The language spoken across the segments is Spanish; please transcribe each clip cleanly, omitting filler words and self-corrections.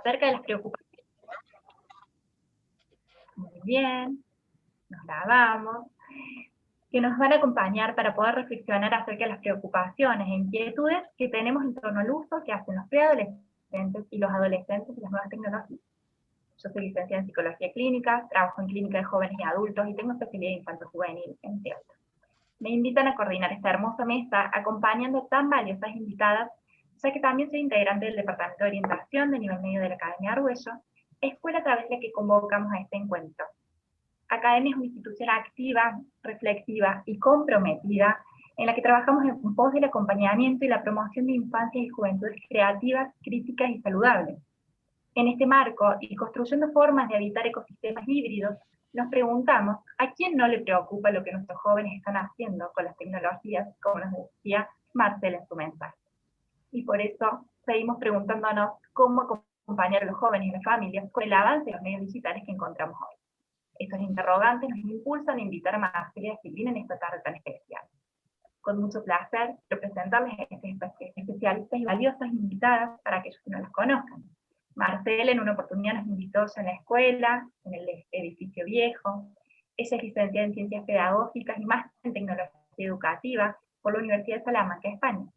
acerca de las preocupaciones. Muy bien, nos grabamos, que nos van a acompañar para poder reflexionar acerca de las preocupaciones e inquietudes que tenemos en torno al uso que hacen los preadolescentes y los adolescentes de las nuevas tecnologías. Yo soy licenciada en Psicología Clínica, trabajo en clínica de jóvenes y adultos y tengo especialidad en infanto-juvenil, entre otros. Me invitan a coordinar esta hermosa mesa acompañando a tan valiosas invitadas, ya que también soy integrante del Departamento de Orientación de nivel medio de la Academia Argüello, escuela a través de la que convocamos a este encuentro. Academia es una institución activa, reflexiva y comprometida en la que trabajamos en pos del acompañamiento y la promoción de infancias y juventudes creativas, críticas y saludables. En este marco, y construyendo formas de habitar ecosistemas híbridos, nos preguntamos a quién no le preocupa lo que nuestros jóvenes están haciendo con las tecnologías, como nos decía Marcela en su mensaje. Y por eso seguimos preguntándonos cómo acompañar a los jóvenes y las familias con el avance de los medios digitales que encontramos hoy. Estos interrogantes nos impulsan a invitar a Marcela y a Silvina en esta tarde tan especial. Con mucho placer, presentarles a estas especialistas y valiosas invitadas para aquellos que no las conozcan. Marcela en una oportunidad nos invitó en la escuela, en el edificio viejo. Ella es licenciada en Ciencias Pedagógicas y máster en Tecnología Educativa por la Universidad de Salamanca, España.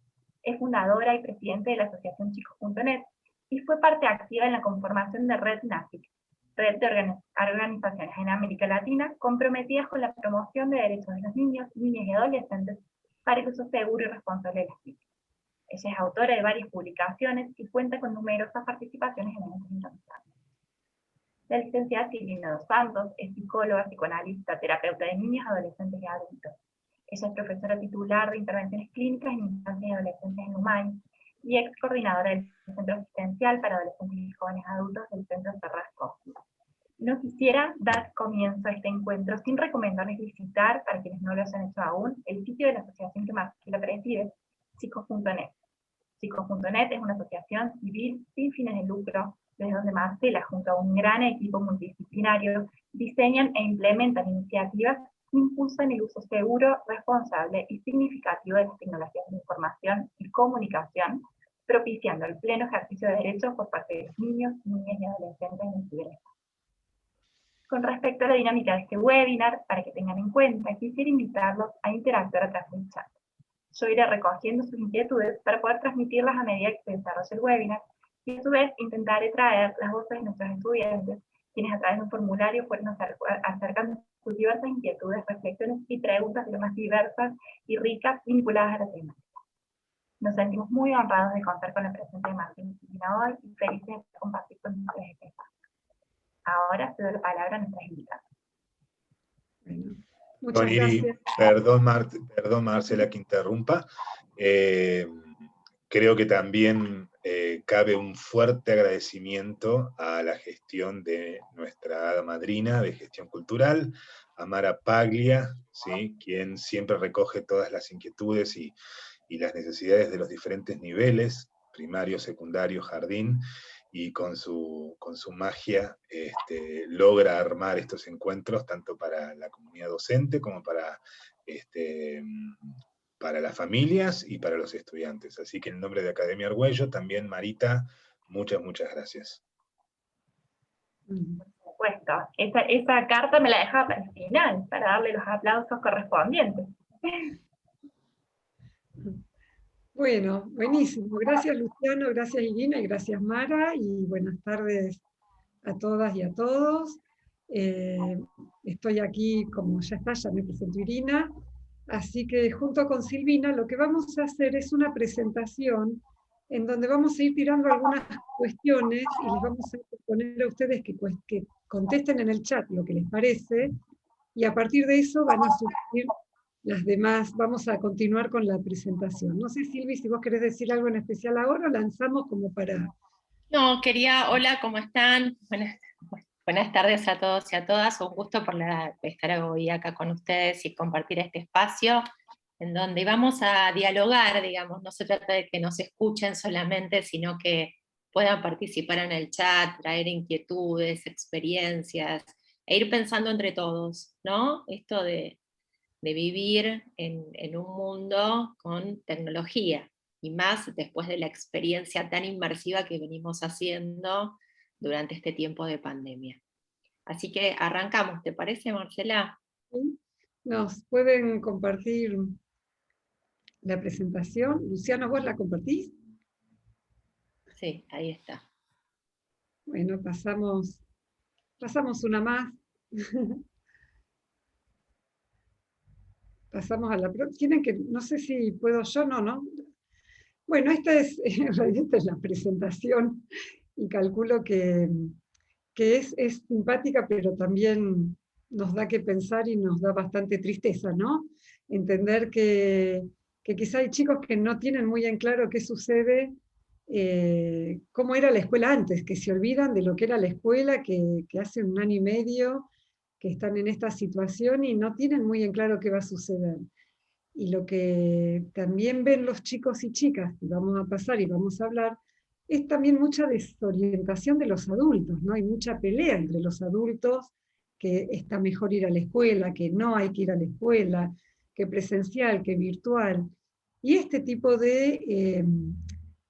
Es fundadora y presidente de la asociación Chicos.net y fue parte activa en la conformación de Red NACIC, red de organizaciones en América Latina comprometidas con la promoción de derechos de los niños, niñas y adolescentes para el uso seguro y responsable de las TIC. Ella es autora de varias publicaciones y cuenta con numerosas participaciones en eventos internacionales. La licenciada Silvina dos Santos es psicóloga, psicoanalista, terapeuta de niños, adolescentes y adultos. Ella es profesora titular de intervenciones clínicas en infancias y adolescentes en UMAI y ex coordinadora del Centro Asistencial para Adolescentes y Jóvenes Adultos del Centro Terrasco. No quisiera dar comienzo a este encuentro sin recomendarles visitar, para quienes no lo hayan hecho aún, el sitio de la asociación que Marcela preside, Chicos.net. Chicos.net es una asociación civil sin fines de lucro, desde donde Marcela, junto a un gran equipo multidisciplinario, diseñan e implementan iniciativas que impulsan el uso seguro, responsable y significativo de las tecnologías de información y comunicación, propiciando el pleno ejercicio de derechos por parte de los niños, niñas y adolescentes en ciberespacio. Con respecto a la dinámica de este webinar, para que tengan en cuenta, quisiera invitarlos a interactuar a través del chat. Yo iré recogiendo sus inquietudes para poder transmitirlas a medida que se desarrolle el webinar, y a su vez intentaré traer las voces de nuestros estudiantes, quienes a través de un formulario fueron acercando sus diversas inquietudes, reflexiones y preguntas de lo más diversas y ricas vinculadas a la temática. Nos sentimos muy honrados de contar con la presencia de Martín y Silvina hoy y felices de compartir con ustedes este espacio. Ahora cedo la palabra a nuestras invitadas. Bueno, muchas gracias. Perdón, Marcela, que interrumpa. Creo que también cabe un fuerte agradecimiento a la gestión de nuestra hada madrina de gestión cultural, Amara Paglia, ¿sí?, quien siempre recoge todas las inquietudes y las necesidades de los diferentes niveles, primario, secundario, jardín, y con su magia logra armar estos encuentros tanto para la comunidad docente como para las familias y para los estudiantes. Así que en nombre de Academia Argüello, también Marita, muchas gracias. Por supuesto, esa carta me la dejaba para el final, para darle los aplausos correspondientes. Bueno, buenísimo. Gracias Luciano, gracias Irina y gracias Mara, y buenas tardes a todas y a todos. Estoy aquí, como ya me presento Irina, así que junto con Silvina lo que vamos a hacer es una presentación en donde vamos a ir tirando algunas cuestiones y les vamos a proponer a ustedes que contesten en el chat lo que les parece, y a partir de eso van a surgir las demás. Vamos a continuar con la presentación. No sé, Silvi, si vos querés decir algo en especial ahora, o lanzamos como para... No, hola, ¿cómo están? Buenas tardes a todos y a todas. Un gusto por estar hoy acá con ustedes y compartir este espacio en donde vamos a dialogar, digamos. No se trata de que nos escuchen solamente, sino que puedan participar en el chat, traer inquietudes, experiencias, e ir pensando entre todos, ¿no? Esto de vivir en un mundo con tecnología, y más después de la experiencia tan inmersiva que venimos haciendo durante este tiempo de pandemia. Así que arrancamos, ¿te parece, Marcela? ¿Sí? Nos pueden compartir la presentación. Luciano, ¿vos la compartís? Sí, ahí está. Bueno, pasamos una más. Pasamos a la próxima. Tienen que, no sé si puedo yo, no. Bueno, esta es, en realidad esta es la presentación y calculo que es simpática, pero también nos da que pensar y nos da bastante tristeza, ¿no? Entender que quizá hay chicos que no tienen muy en claro qué sucede, cómo era la escuela antes, que se olvidan de lo que era la escuela, que hace 1 año y medio que están en esta situación y no tienen muy en claro qué va a suceder. Y lo que también ven los chicos y chicas, y vamos a pasar y vamos a hablar, es también mucha desorientación de los adultos, ¿no? Hay mucha pelea entre los adultos, que está mejor ir a la escuela, que no hay que ir a la escuela, que presencial, que virtual. Y este tipo de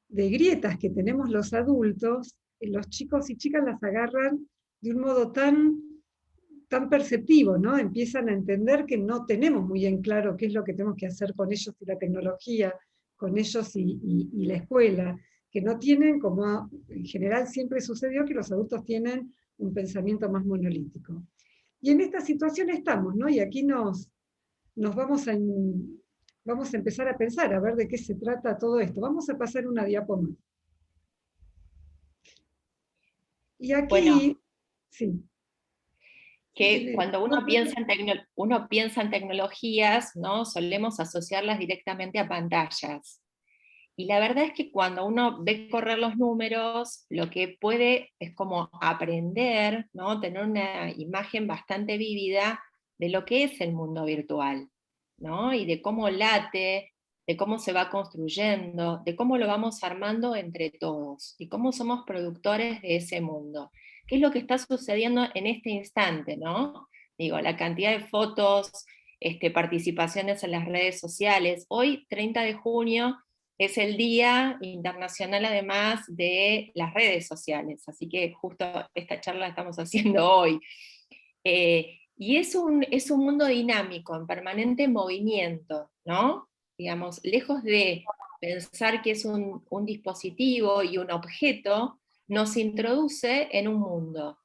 grietas que tenemos los adultos, los chicos y chicas las agarran de un modo tan perceptivo, ¿no? Empiezan a entender que no tenemos muy en claro qué es lo que tenemos que hacer con ellos y la tecnología, con ellos y la escuela, que no tienen, como en general siempre sucedió, que los adultos tienen un pensamiento más monolítico. Y en esta situación estamos, ¿no? Y aquí nos vamos a empezar a pensar, a ver de qué se trata todo esto. Vamos a pasar una diapo más. Y aquí, bueno, sí. Que cuando uno piensa en tecnologías, ¿no? Solemos asociarlas directamente a pantallas. Y la verdad es que cuando uno ve correr los números, lo que puede es como aprender, ¿no? Tener una imagen bastante vívida de lo que es el mundo virtual, ¿no? Y de cómo late, de cómo se va construyendo, de cómo lo vamos armando entre todos, y cómo somos productores de ese mundo. ¿Qué es lo que está sucediendo en este instante, ¿no? Digo, la cantidad de fotos, participaciones en las redes sociales. Hoy, 30 de junio, es el Día Internacional además de las redes sociales, así que justo esta charla la estamos haciendo hoy. Y es un mundo dinámico, en permanente movimiento, ¿no? Digamos, lejos de pensar que es un dispositivo y un objeto, nos introduce en un mundo.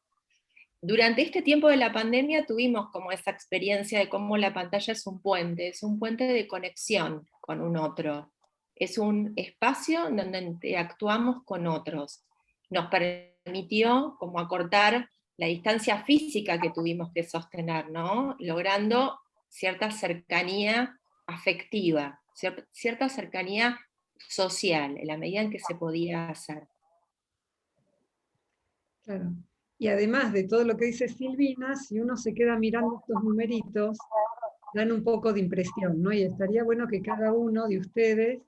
Durante este tiempo de la pandemia tuvimos como esa experiencia de cómo la pantalla es un puente de conexión con un otro. Es un espacio donde interactuamos con otros. Nos permitió como acortar la distancia física que tuvimos que sostener, ¿no? Logrando cierta cercanía afectiva, cierta cercanía social, en la medida en que se podía hacer. Claro. Y además de todo lo que dice Silvina, si uno se queda mirando estos numeritos, dan un poco de impresión, ¿no? Y estaría bueno que cada uno de ustedes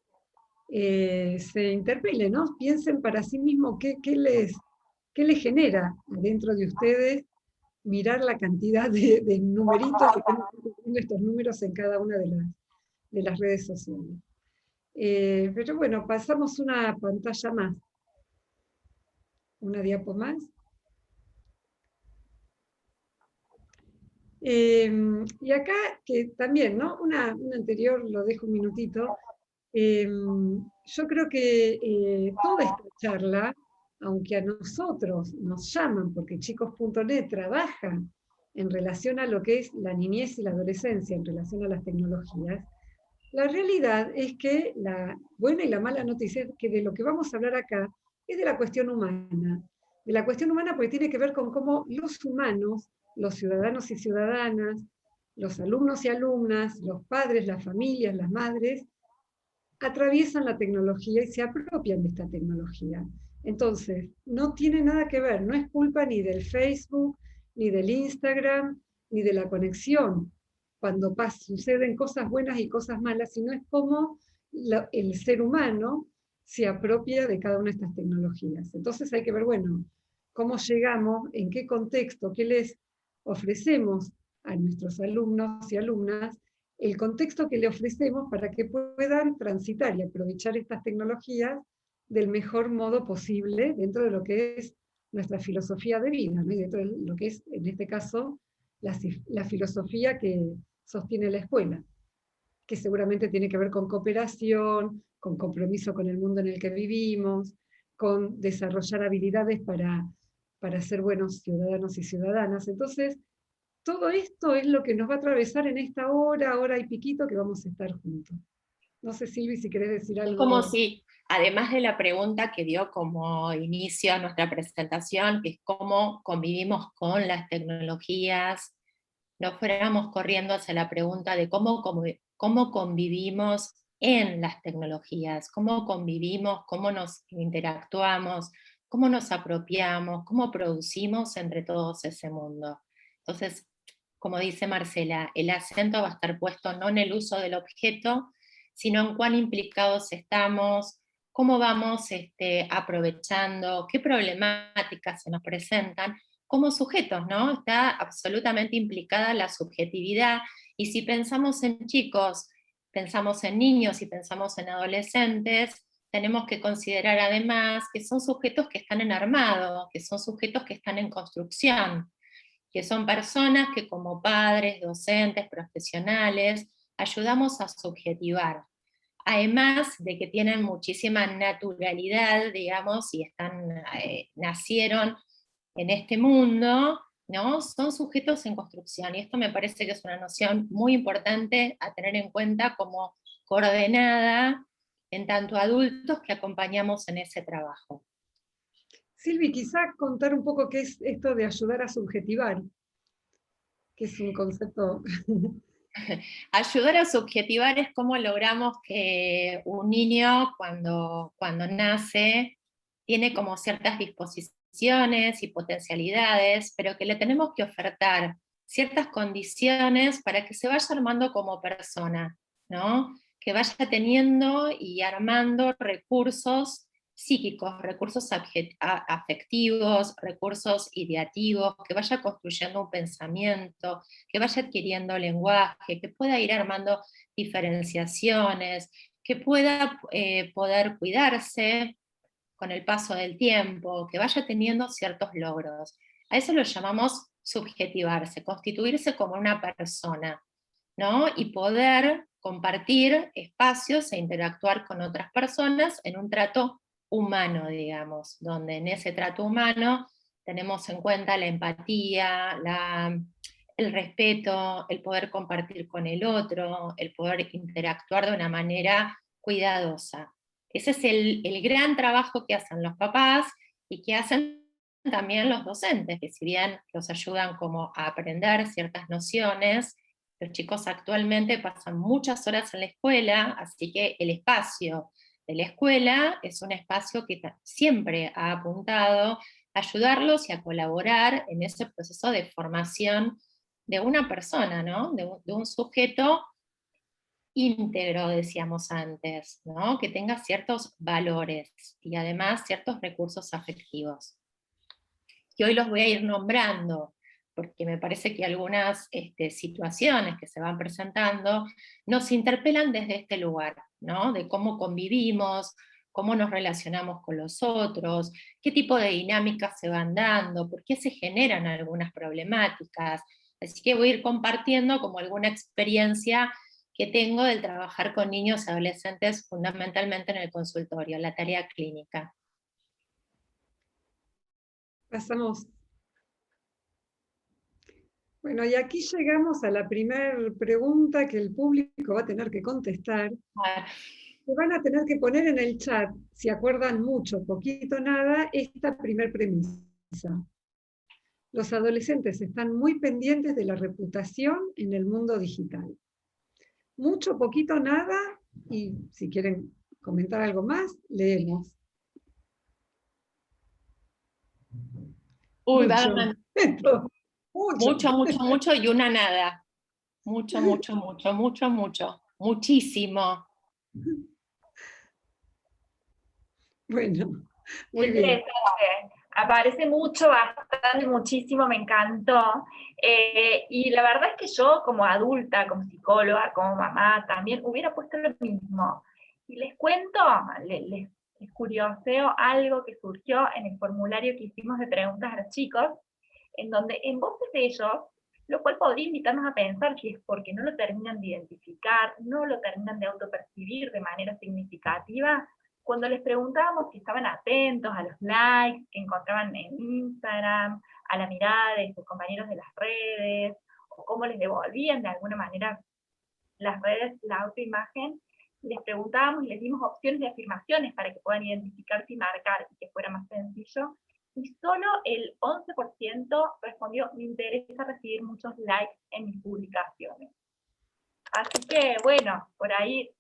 se interpele, ¿no? Piensen para sí mismo qué les genera dentro de ustedes mirar la cantidad de numeritos, de cómo están ocurriendo estos números en cada una de las redes sociales. Pero bueno, pasamos una pantalla más. Una diapo más. Y acá, que también, ¿no? Una anterior, lo dejo un minutito. Yo creo que toda esta charla, aunque a nosotros nos llaman, porque chicos.net trabaja en relación a lo que es la niñez y la adolescencia, en relación a las tecnologías, la realidad es que la buena y la mala noticia es que de lo que vamos a hablar acá es de la cuestión humana. De la cuestión humana porque tiene que ver con cómo los humanos, los ciudadanos y ciudadanas, los alumnos y alumnas, los padres, las familias, las madres, atraviesan la tecnología y se apropian de esta tecnología. Entonces, no tiene nada que ver, no es culpa ni del Facebook, ni del Instagram, ni de la conexión, cuando suceden cosas buenas y cosas malas, sino es cómo el ser humano se apropia de cada una de estas tecnologías. Entonces hay que ver, bueno, cómo llegamos, en qué contexto, qué les ofrecemos a nuestros alumnos y alumnas, el contexto que le ofrecemos para que puedan transitar y aprovechar estas tecnologías del mejor modo posible dentro de lo que es nuestra filosofía de vida, ¿no? Y de todo lo que es, en este caso, la filosofía que sostiene la escuela, que seguramente tiene que ver con cooperación, con compromiso con el mundo en el que vivimos, con desarrollar habilidades para ser buenos ciudadanos y ciudadanas. Entonces, todo esto es lo que nos va a atravesar en esta hora y piquito que vamos a estar juntos. No sé, Silvi, si querés decir algo. Es como si, además de la pregunta que dio como inicio a nuestra presentación, que es cómo convivimos con las tecnologías, nos fuéramos corriendo hacia la pregunta de cómo convivimos en las tecnologías, cómo convivimos, cómo nos interactuamos, cómo nos apropiamos, cómo producimos entre todos ese mundo. Entonces, como dice Marcela, el acento va a estar puesto no en el uso del objeto, sino en cuán implicados estamos, cómo vamos aprovechando, qué problemáticas se nos presentan como sujetos, ¿no? Está absolutamente implicada la subjetividad, y si pensamos en chicos, pensamos en niños y pensamos en adolescentes, tenemos que considerar además que son sujetos que están en armado, que son sujetos que están en construcción, que son personas que como padres, docentes, profesionales, ayudamos a subjetivar. Además de que tienen muchísima naturalidad, digamos, y nacieron en este mundo, ¿no? Son sujetos en construcción, y esto me parece que es una noción muy importante a tener en cuenta como coordenada en tanto adultos que acompañamos en ese trabajo. Silvi, quizá contar un poco qué es esto de ayudar a subjetivar, que es un concepto... Ayudar a subjetivar es cómo logramos que un niño cuando nace tiene como ciertas disposiciones y potencialidades, pero que le tenemos que ofertar ciertas condiciones para que se vaya armando como persona, ¿no? Que vaya teniendo y armando recursos psíquicos, recursos afectivos, recursos ideativos, que vaya construyendo un pensamiento, que vaya adquiriendo lenguaje, que pueda ir armando diferenciaciones, que pueda poder cuidarse con el paso del tiempo, que vaya teniendo ciertos logros. A eso lo llamamos subjetivarse, constituirse como una persona, ¿no? Y poder compartir espacios e interactuar con otras personas en un trato humano, digamos, donde en ese trato humano tenemos en cuenta la empatía, el respeto, el poder compartir con el otro, el poder interactuar de una manera cuidadosa. Ese es el gran trabajo que hacen los papás y que hacen también los docentes, que si bien los ayudan como a aprender ciertas nociones, los chicos actualmente pasan muchas horas en la escuela, así que el espacio de la escuela es un espacio que siempre ha apuntado a ayudarlos y a colaborar en ese proceso de formación de una persona, ¿no? De un sujeto íntegro, decíamos antes, ¿no? Que tenga ciertos valores y además ciertos recursos afectivos. Y hoy los voy a ir nombrando, porque me parece que algunas situaciones que se van presentando nos interpelan desde este lugar, ¿no? De cómo convivimos, cómo nos relacionamos con los otros, qué tipo de dinámicas se van dando, por qué se generan algunas problemáticas. Así que voy a ir compartiendo como alguna experiencia que tengo del trabajar con niños y adolescentes fundamentalmente en el consultorio, la tarea clínica. Pasamos. Bueno, y aquí llegamos a la primera pregunta que el público va a tener que contestar. Se van a tener que poner en el chat, si acuerdan mucho, poquito, nada, esta primer premisa. Los adolescentes están muy pendientes de la reputación en el mundo digital. Mucho, poquito, nada, y si quieren comentar algo más, leemos. Uy, mucho. Mucho y una nada. Mucho. Muchísimo. Bueno, muy bien. Aparece mucho, bastante, muchísimo, me encantó. Y la verdad es que yo como adulta, como psicóloga, como mamá, también hubiera puesto lo mismo. Y les cuento, les curioseo algo que surgió en el formulario que hicimos de preguntas a los chicos, en donde en voces de ellos, lo cual podría invitarnos a pensar que es porque no lo terminan de identificar, no lo terminan de autopercibir de manera significativa, cuando les preguntábamos si estaban atentos a los likes que encontraban en Instagram, a la mirada de sus compañeros de las redes, o cómo les devolvían de alguna manera las redes la autoimagen, les preguntábamos y les dimos opciones de afirmaciones para que puedan identificarse y marcar y que fuera más sencillo, y solo el 11% respondió: me interesa recibir muchos likes en mis publicaciones. Así que, bueno, por ahí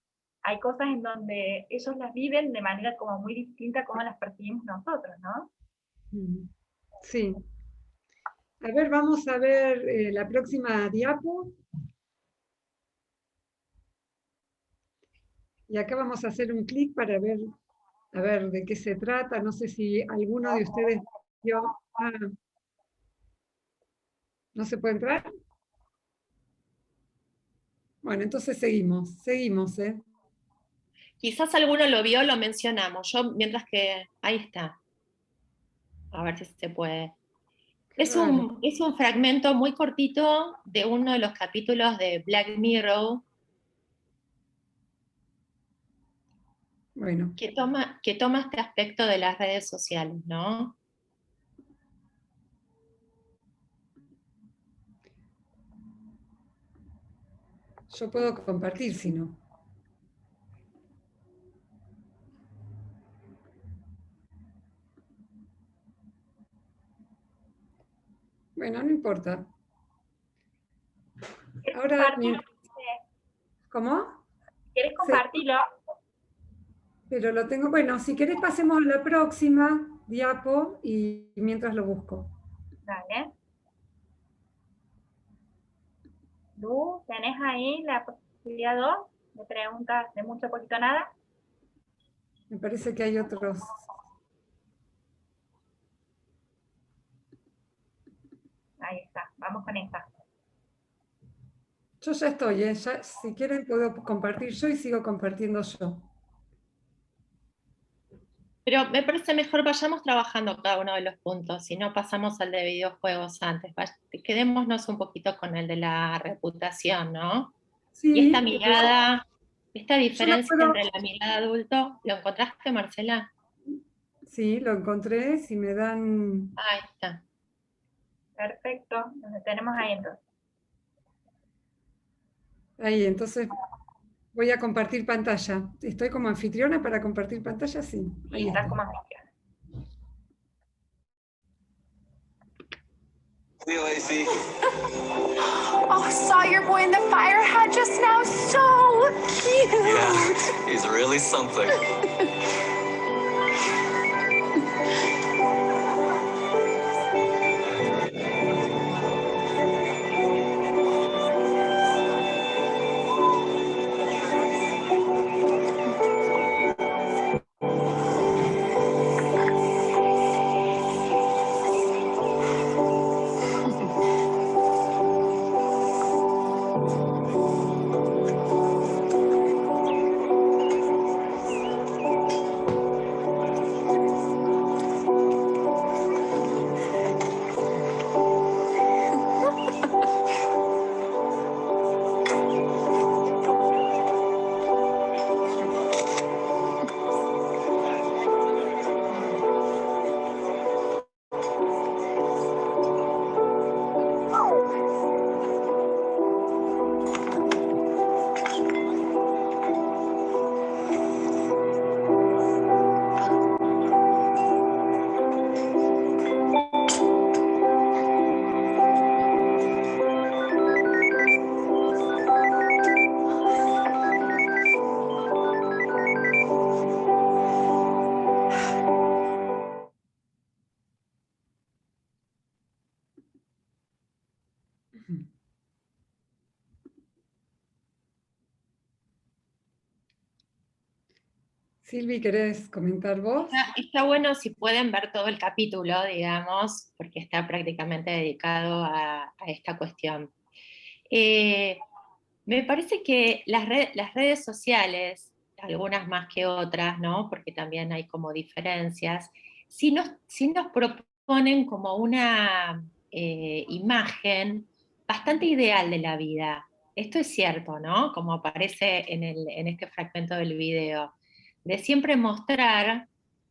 hay cosas en donde ellos las viven de manera como muy distinta a como las percibimos nosotros, ¿no? Sí. A ver, vamos a ver la próxima diapo. Y acá vamos a hacer un clic para ver, a ver de qué se trata. No sé si alguno de ustedes vio. ¿No se puede entrar? Bueno, entonces seguimos, ¿eh? Quizás alguno lo vio, lo mencionamos. Yo, mientras que... Ahí está. A ver si se puede. Es un fragmento muy cortito de uno de los capítulos de Black Mirror. Bueno. Que toma este aspecto de las redes sociales, ¿no? Yo puedo compartir, si no. Bueno, no importa. Ahora, ¿cómo? ¿Quieres compartirlo? Pero lo tengo, bueno, si querés pasemos a la próxima diapo y mientras lo busco. Dale. Lu, ¿tenés ahí la posibilidad 2 de preguntas de mucho poquito nada? Me parece que hay otros. Ahí está, vamos con esta. Yo ya estoy, ya, si quieren puedo compartir yo y sigo compartiendo yo. Pero me parece mejor vayamos trabajando cada uno de los puntos, si no pasamos al de videojuegos antes. Quedémonos un poquito con el de la reputación, ¿no? Sí, y esta mirada, esta diferencia puedo... entre la mirada adulto, ¿lo encontraste, Marcela? Sí, lo encontré, si me dan... Ahí está. Perfecto, nos tenemos ahí entonces. Ahí, entonces voy a compartir pantalla. ¿Estoy como anfitriona para compartir pantalla? Sí. Ahí está como anfitriona. Lacey. Oh, saw your boy in the fire hat just now. So cute. Yeah, he's really something. Silvi, ¿querés comentar vos? Está bueno si pueden ver todo el capítulo, digamos, porque está prácticamente dedicado a esta cuestión. Me parece que las redes sociales algunas más que otras, ¿no? Porque también hay como diferencias, sí nos proponen como una imagen bastante ideal de la vida. Esto es cierto, ¿no? Como aparece en este fragmento del video, de siempre mostrar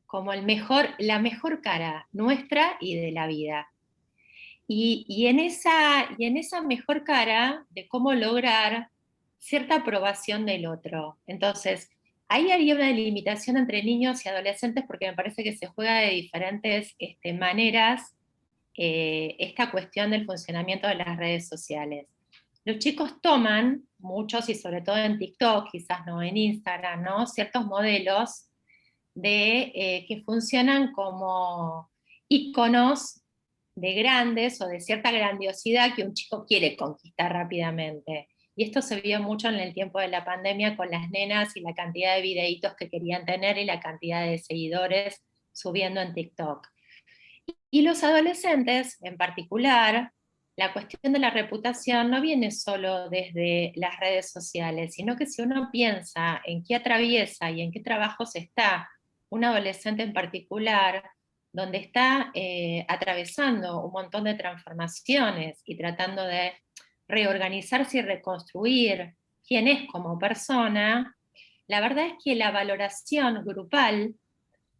como la mejor cara nuestra y de la vida. Y en esa mejor cara de cómo lograr cierta aprobación del otro. Entonces, ahí hay una limitación entre niños y adolescentes porque me parece que se juega de diferentes maneras esta cuestión del funcionamiento de las redes sociales. Los chicos toman, muchos y sobre todo en TikTok, quizás no en Instagram, ¿no? Ciertos modelos que funcionan como íconos de grandes o de cierta grandiosidad que un chico quiere conquistar rápidamente. Y esto se vio mucho en el tiempo de la pandemia con las nenas y la cantidad de videitos que querían tener y la cantidad de seguidores subiendo en TikTok. Y los adolescentes, en particular, la cuestión de la reputación no viene solo desde las redes sociales, sino que si uno piensa en qué atraviesa y en qué trabajos está un adolescente en particular, donde está atravesando un montón de transformaciones y tratando de reorganizarse y reconstruir quién es como persona, la verdad es que la valoración grupal,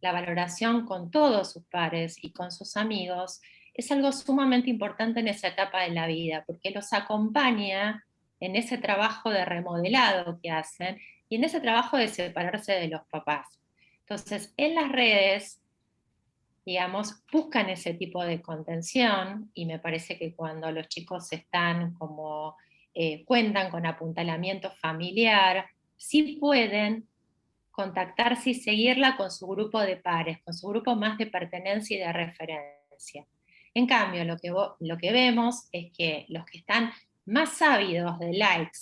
la valoración con todos sus pares y con sus amigos, es algo sumamente importante en esa etapa de la vida, porque los acompaña en ese trabajo de remodelado que hacen y en ese trabajo de separarse de los papás. Entonces, en las redes, digamos, buscan ese tipo de contención y me parece que cuando los chicos están como cuentan con apuntalamiento familiar, sí pueden contactarse y seguirla con su grupo de pares, con su grupo más de pertenencia y de referencia. En cambio, lo que vemos es que los que están más ávidos de likes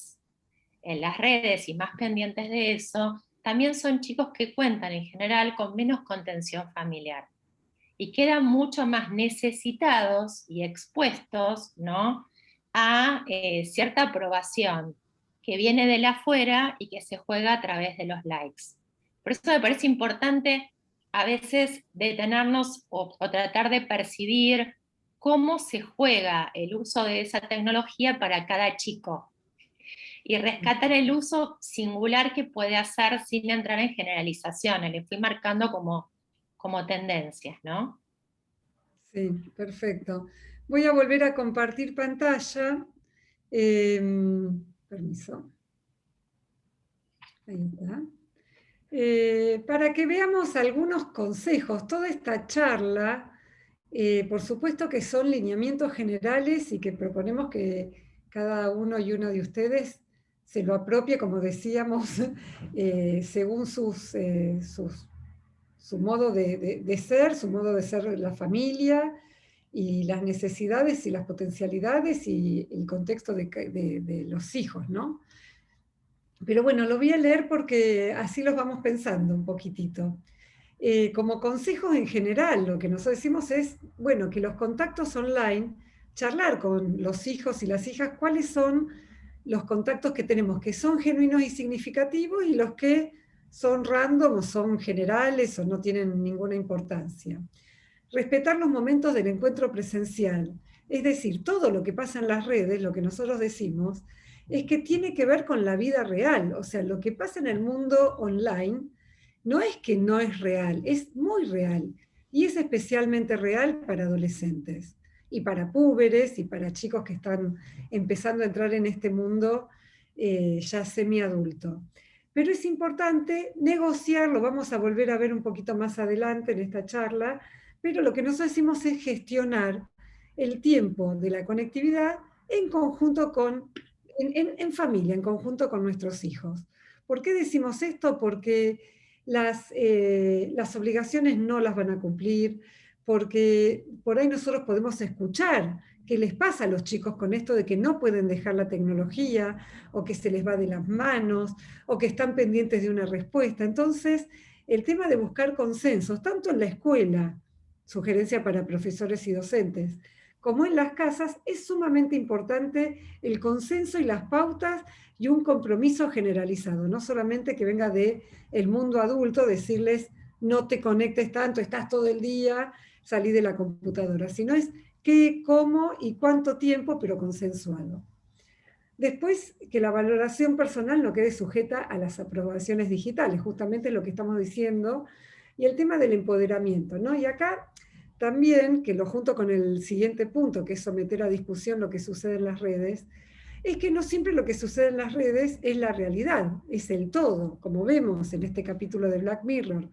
en las redes y más pendientes de eso, también son chicos que cuentan en general con menos contención familiar y quedan mucho más necesitados y expuestos, ¿no?, a cierta aprobación que viene de la afuera y que se juega a través de los likes. Por eso me parece importante a veces detenernos o tratar de percibir cómo se juega el uso de esa tecnología para cada chico y rescatar el uso singular que puede hacer sin entrar en generalizaciones. Le fui marcando como tendencias, ¿no? Sí, perfecto. Voy a volver a compartir pantalla. Permiso. Ahí está. Para que veamos algunos consejos. Toda esta charla, por supuesto que son lineamientos generales y que proponemos que cada uno y una de ustedes se lo apropie, como decíamos, según su modo de ser, su modo de ser la familia, y las necesidades y las potencialidades y el contexto de los hijos, ¿no? Pero bueno, lo voy a leer porque así los vamos pensando un poquitito. Como consejos en general, lo que nos decimos es, bueno, que los contactos online, charlar con los hijos y las hijas, cuáles son los contactos que tenemos, que son genuinos y significativos, y los que son random o son generales o no tienen ninguna importancia. Respetar los momentos del encuentro presencial. Es decir, todo lo que pasa en las redes, lo que nosotros decimos, es que tiene que ver con la vida real. O sea, lo que pasa en el mundo online no es que no es real, es muy real. Y es especialmente real para adolescentes, y para púberes, y para chicos que están empezando a entrar en este mundo ya semiadulto. Pero es importante negociarlo, vamos a volver a ver un poquito más adelante en esta charla, pero lo que nosotros decimos es gestionar el tiempo de la conectividad en conjunto en familia, en conjunto con nuestros hijos. ¿Por qué decimos esto? Porque las obligaciones no las van a cumplir, porque por ahí nosotros podemos escuchar qué les pasa a los chicos con esto de que no pueden dejar la tecnología, o que se les va de las manos, o que están pendientes de una respuesta. Entonces, el tema de buscar consensos, tanto en la escuela, sugerencia para profesores y docentes, como en las casas, es sumamente importante el consenso y las pautas y un compromiso generalizado, no solamente que venga del mundo adulto, decirles no te conectes tanto, estás todo el día, salí de la computadora, sino es qué, cómo y cuánto tiempo, pero consensuado. Después, que la valoración personal no quede sujeta a las aprobaciones digitales, justamente lo que estamos diciendo, y el tema del empoderamiento, ¿no? Y acá también, que lo junto con el siguiente punto, que es someter a discusión lo que sucede en las redes, es que no siempre lo que sucede en las redes es la realidad, es el todo, como vemos en este capítulo de Black Mirror,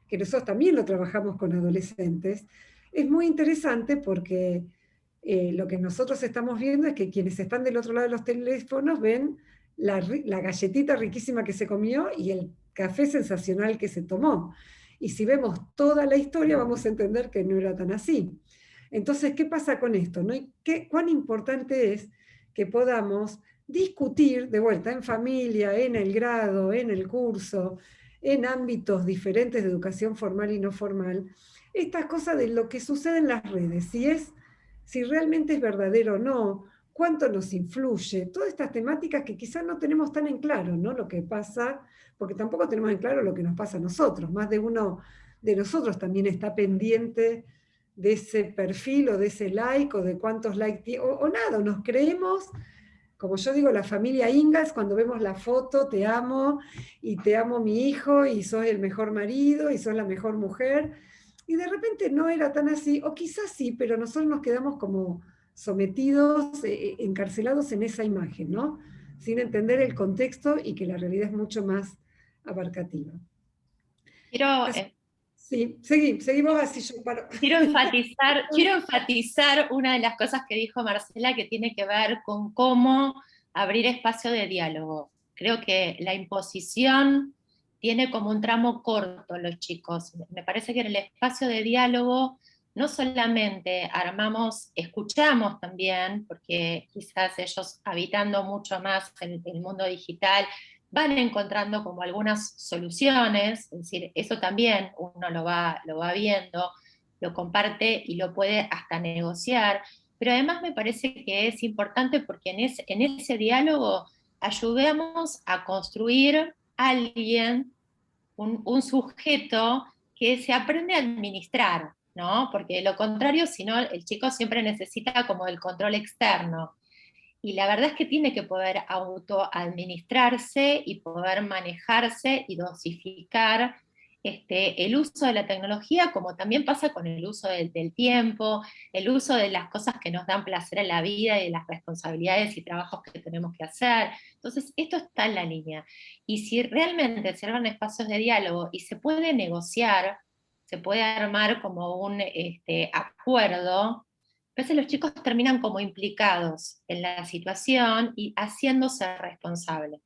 que nosotros también lo trabajamos con adolescentes. Es muy interesante porque lo que nosotros estamos viendo es que quienes están del otro lado de los teléfonos ven la galletita riquísima que se comió y el café sensacional que se tomó. Y si vemos toda la historia vamos a entender que no era tan así. Entonces, ¿qué pasa con esto? ¿No? ¿Cuán importante es que podamos discutir de vuelta en familia, en el grado, en el curso, en ámbitos diferentes de educación formal y no formal, estas cosas de lo que sucede en las redes, si realmente es verdadero o no, cuánto nos influye, todas estas temáticas que quizás no tenemos tan en claro, ¿no? Lo que pasa, porque tampoco tenemos en claro lo que nos pasa a nosotros, más de uno de nosotros también está pendiente de ese perfil o de ese like o de cuántos likes tiene, o nada, nos creemos, como yo digo, la familia Ingalls, cuando vemos la foto, te amo, y te amo mi hijo, y sos el mejor marido, y sos la mejor mujer, y de repente no era tan así, o quizás sí, pero nosotros nos quedamos como sometidos, encarcelados en esa imagen, ¿no? Sin entender el contexto y que la realidad es mucho más abarcativa. Quiero, sí, seguimos así yo paro. quiero enfatizar una de las cosas que dijo Marcela que tiene que ver con cómo abrir espacio de diálogo. Creo que la imposición tiene como un tramo corto los chicos. Me parece que en el espacio de diálogo no solamente escuchamos también, porque quizás ellos habitando mucho más en el mundo digital, van encontrando como algunas soluciones, es decir, eso también uno lo va viendo, lo comparte y lo puede hasta negociar, pero además me parece que es importante porque en ese diálogo ayudemos a construir alguien, un sujeto que se aprende a administrar, ¿no? Porque de lo contrario, si no, el chico siempre necesita como el control externo. Y la verdad es que tiene que poder autoadministrarse y poder manejarse y dosificar el uso de la tecnología, como también pasa con el uso del tiempo, el uso de las cosas que nos dan placer en la vida y de las responsabilidades y trabajos que tenemos que hacer. Entonces, esto está en la línea. Y si realmente se abren espacios de diálogo y se puede negociar, se puede armar como un acuerdo, a veces los chicos terminan como implicados en la situación y haciéndose responsables.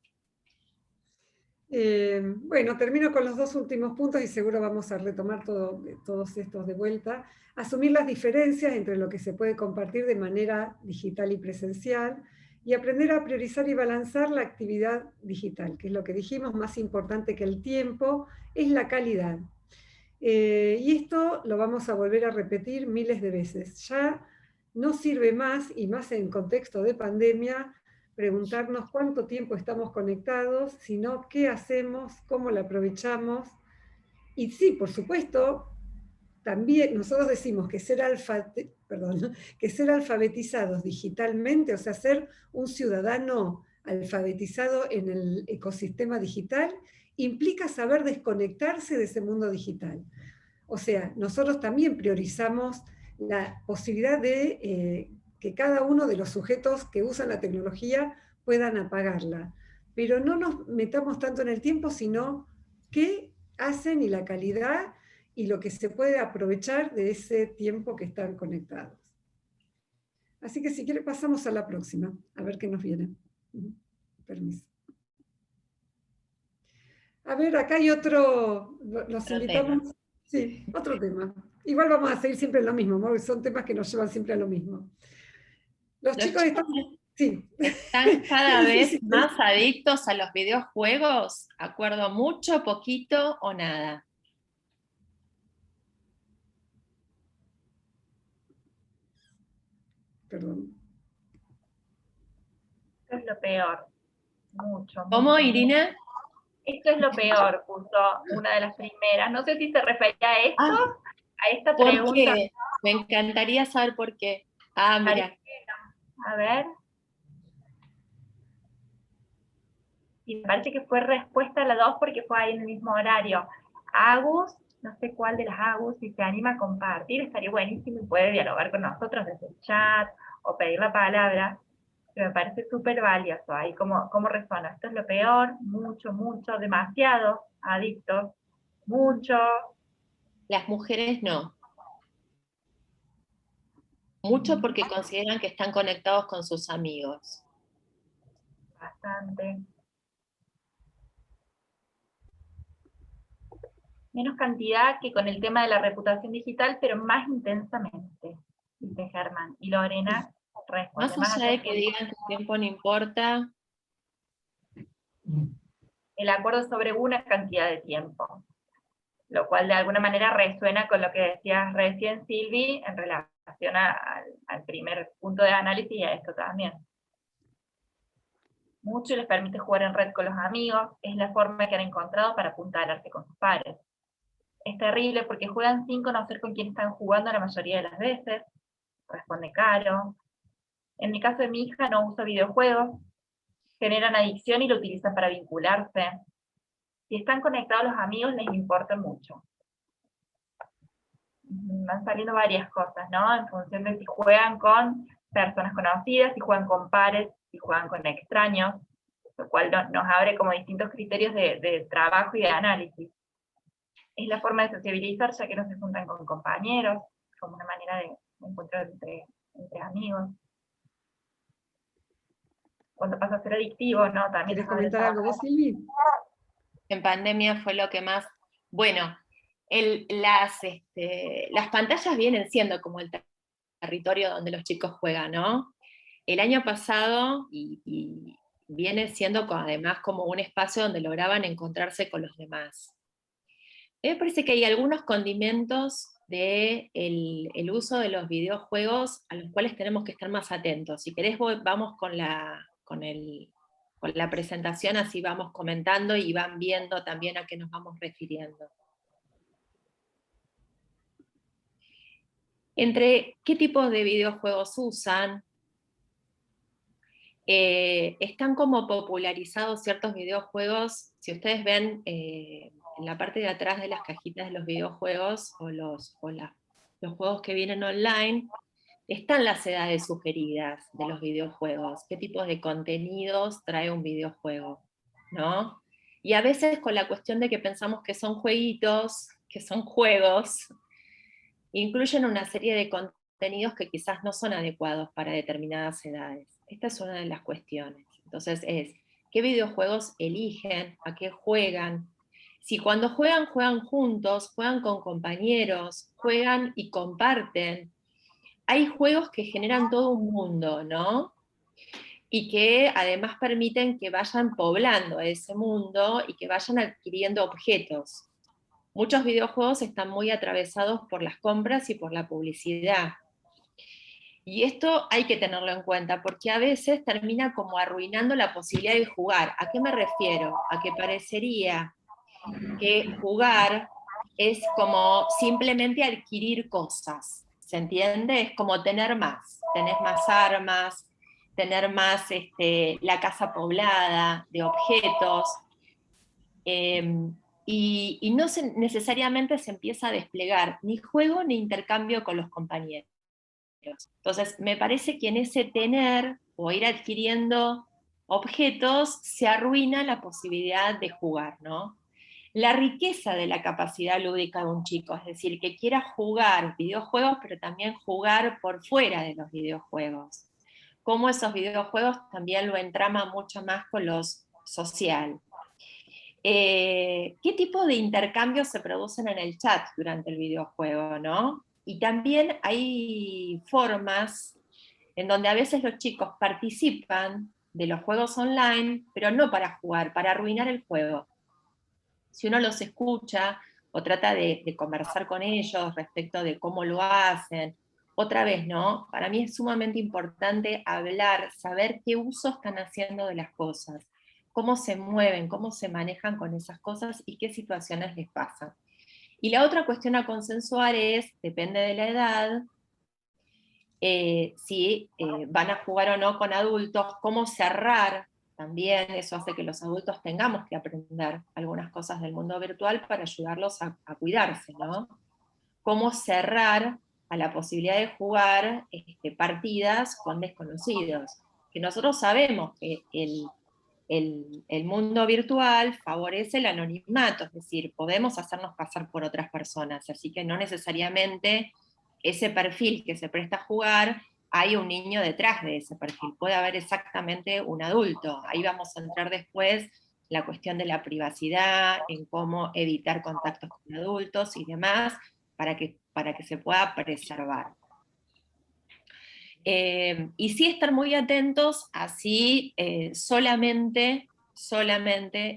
Bueno, termino con los dos últimos puntos y seguro vamos a retomar todos estos de vuelta. Asumir las diferencias entre lo que se puede compartir de manera digital y presencial y aprender a priorizar y balancear la actividad digital, que es lo que dijimos, más importante que el tiempo, es la calidad. Y esto lo vamos a volver a repetir miles de veces. Ya no sirve más, y más en contexto de pandemia, preguntarnos cuánto tiempo estamos conectados, sino qué hacemos, cómo la aprovechamos. Y sí, por supuesto, también nosotros decimos que ser alfabetizados digitalmente, o sea, ser un ciudadano alfabetizado en el ecosistema digital, implica saber desconectarse de ese mundo digital. O sea, nosotros también priorizamos la posibilidad de que cada uno de los sujetos que usan la tecnología puedan apagarla. Pero no nos metamos tanto en el tiempo, sino qué hacen y la calidad y lo que se puede aprovechar de ese tiempo que están conectados. Así que si quiere pasamos a la próxima, a ver qué nos viene. Permiso. A ver, acá hay los invitamos. Tema. Sí, otro tema. Igual vamos a seguir siempre en lo mismo, porque son temas que nos llevan siempre a lo mismo. Los chicos están cada vez más adictos a los videojuegos, acuerdo mucho, poquito o nada. Perdón. Esto es lo peor. Mucho. ¿Cómo, mucho. Irina? Esto es lo peor, puso una de las primeras. No sé si se refería a esto, a esta ¿Por pregunta. qué? Me encantaría saber por qué. Mira. A ver. Y me parece que fue respuesta a la 2 porque fue ahí en el mismo horario. Agus, no sé cuál de las Agus, si se anima a compartir, estaría buenísimo y puede dialogar con nosotros desde el chat o pedir la palabra. Que me parece súper valioso ahí, cómo resuena. Esto es lo peor, mucho, mucho, demasiado adictos, mucho. Las mujeres no. Mucho porque consideran que están conectados con sus amigos. Bastante. Menos cantidad que con el tema de la reputación digital, pero más intensamente, dice Germán. Y Lorena responde. Más allá de que digan que el tiempo no importa. El acuerdo sobre una cantidad de tiempo, lo cual de alguna manera resuena con lo que decías recién, Silvi, en relación al primer punto de análisis y a esto también. Mucho les permite jugar en red con los amigos, es la forma que han encontrado para apuntalarse con sus pares. Es terrible porque juegan sin conocer con quién están jugando la mayoría de las veces, responde Caro. En mi caso de mi hija no usa videojuegos, generan adicción y lo utilizan para vincularse. Si están conectados los amigos les importa mucho. Van saliendo varias cosas, ¿no? En función de si juegan con personas conocidas, si juegan con pares, si juegan con extraños, lo cual nos abre como distintos criterios de trabajo y de análisis. Es la forma de sociabilizar, ya que no se juntan con compañeros, como una manera de encontrar entre amigos. Cuando pasa a ser adictivo, ¿no? También. ¿Quieres comentar algo vos, Silvi? En pandemia fue lo que más... Bueno, las pantallas vienen siendo como el territorio donde los chicos juegan, ¿no? El año pasado, y viene siendo además como un espacio donde lograban encontrarse con los demás. Me parece que hay algunos condimentos del el uso de los videojuegos a los cuales tenemos que estar más atentos. Si querés, vamos con la presentación, así vamos comentando y van viendo también a qué nos vamos refiriendo. Entre qué tipos de videojuegos usan, están como popularizados ciertos videojuegos. Si ustedes ven en la parte de atrás de las cajitas de los videojuegos o los juegos que vienen online, están las edades sugeridas de los videojuegos, qué tipos de contenidos trae un videojuego, ¿no? Y a veces con la cuestión de que pensamos que son jueguitos, que son juegos, incluyen una serie de contenidos que quizás no son adecuados para determinadas edades. Esta es una de las cuestiones. Entonces ¿qué videojuegos eligen? ¿A qué juegan? Si cuando juegan juntos, juegan con compañeros, juegan y comparten, hay juegos que generan todo un mundo, ¿no? Y que además permiten que vayan poblando ese mundo y que vayan adquiriendo objetos. Muchos videojuegos están muy atravesados por las compras y por la publicidad. Y esto hay que tenerlo en cuenta, porque a veces termina como arruinando la posibilidad de jugar. ¿A qué me refiero? A que parecería que jugar es como simplemente adquirir cosas, ¿se entiende? Es como tener más, tenés más armas, tener más la casa poblada de objetos, y no necesariamente se empieza a desplegar ni juego ni intercambio con los compañeros. Entonces, me parece que en ese tener o ir adquiriendo objetos se arruina la posibilidad de jugar, ¿no? La riqueza de la capacidad lúdica de un chico, es decir, que quiera jugar videojuegos, pero también jugar por fuera de los videojuegos. Cómo esos videojuegos también lo entrama mucho más con lo social. ¿Qué tipo de intercambios se producen en el chat durante el videojuego, ¿no? Y también hay formas en donde a veces los chicos participan de los juegos online, pero no para jugar, para arruinar el juego. Si uno los escucha o trata de conversar con ellos respecto de cómo lo hacen, otra vez, ¿no? Para mí es sumamente importante hablar, saber qué uso están haciendo de las cosas, cómo se mueven, cómo se manejan con esas cosas y qué situaciones les pasan. Y la otra cuestión a consensuar es, depende de la edad, si van a jugar o no con adultos, cómo cerrar también, eso hace que los adultos tengamos que aprender algunas cosas del mundo virtual para ayudarlos a cuidarse, ¿no? Cómo cerrar a la posibilidad de jugar partidas con desconocidos, que nosotros sabemos que el mundo virtual favorece el anonimato, es decir, podemos hacernos pasar por otras personas, así que no necesariamente ese perfil que se presta a jugar, hay un niño detrás de ese perfil, puede haber exactamente un adulto. Ahí vamos a entrar después la cuestión de la privacidad, en cómo evitar contactos con adultos y demás, para que se pueda preservar. Y sí estar muy atentos, así solamente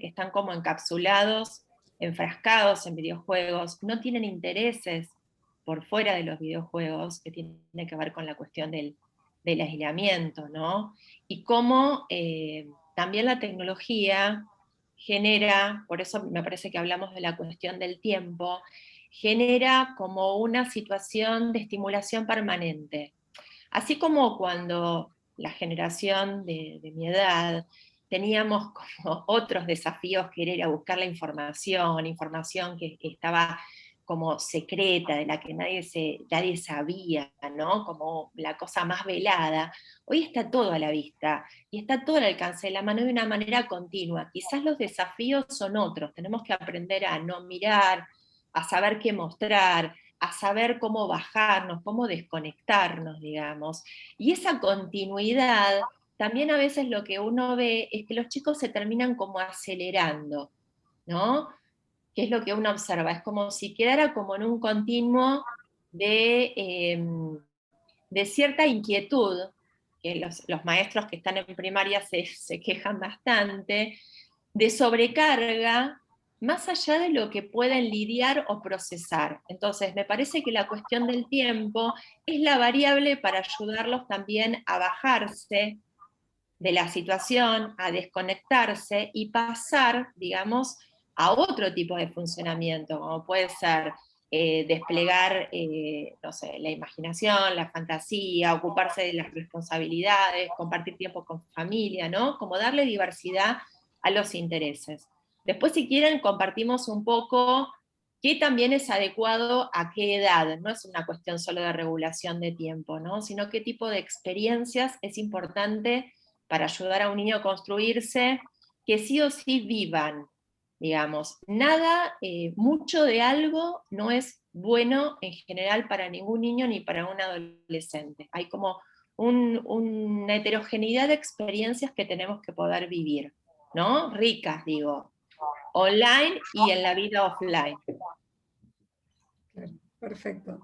están como encapsulados, enfrascados en videojuegos, no tienen intereses por fuera de los videojuegos, que tiene que ver con la cuestión del aislamiento, ¿no? Y cómo también la tecnología genera, por eso me parece que hablamos de la cuestión del tiempo, genera como una situación de estimulación permanente. Así como cuando la generación de mi edad teníamos como otros desafíos, que era ir a buscar la información que estaba como secreta, de la que nadie sabía, ¿no? Como la cosa más velada. Hoy está todo a la vista y está todo al alcance de la mano de una manera continua. Quizás los desafíos son otros, tenemos que aprender a no mirar, a saber qué mostrar, a saber cómo bajarnos, cómo desconectarnos, digamos. Y esa continuidad, también a veces lo que uno ve es que los chicos se terminan como acelerando, ¿no? ¿Qué es lo que uno observa? Es como si quedara como en un continuo de cierta inquietud, que los maestros que están en primaria se quejan bastante, de sobrecarga, más allá de lo que pueden lidiar o procesar. Entonces, me parece que la cuestión del tiempo es la variable para ayudarlos también a bajarse de la situación, a desconectarse y pasar, digamos, a otro tipo de funcionamiento, como puede ser desplegar, no sé, la imaginación, la fantasía, ocuparse de las responsabilidades, compartir tiempo con familia, ¿no? Como darle diversidad a los intereses. Después, si quieren, compartimos un poco qué también es adecuado a qué edad, no es una cuestión solo de regulación de tiempo, ¿no? Sino qué tipo de experiencias es importante para ayudar a un niño a construirse, que sí o sí vivan, digamos. Nada, mucho de algo no es bueno en general para ningún niño ni para un adolescente. Hay como una heterogeneidad de experiencias que tenemos que poder vivir, ¿no? Ricas, digo, online y en la vida offline. Claro, perfecto.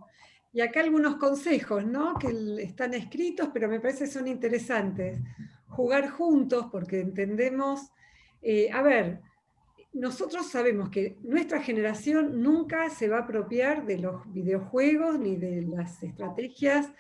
Y acá algunos consejos, ¿no? Que están escritos, pero me parece que son interesantes. Jugar juntos, porque entendemos, a ver, nosotros sabemos que nuestra generación nunca se va a apropiar de los videojuegos ni de las estrategias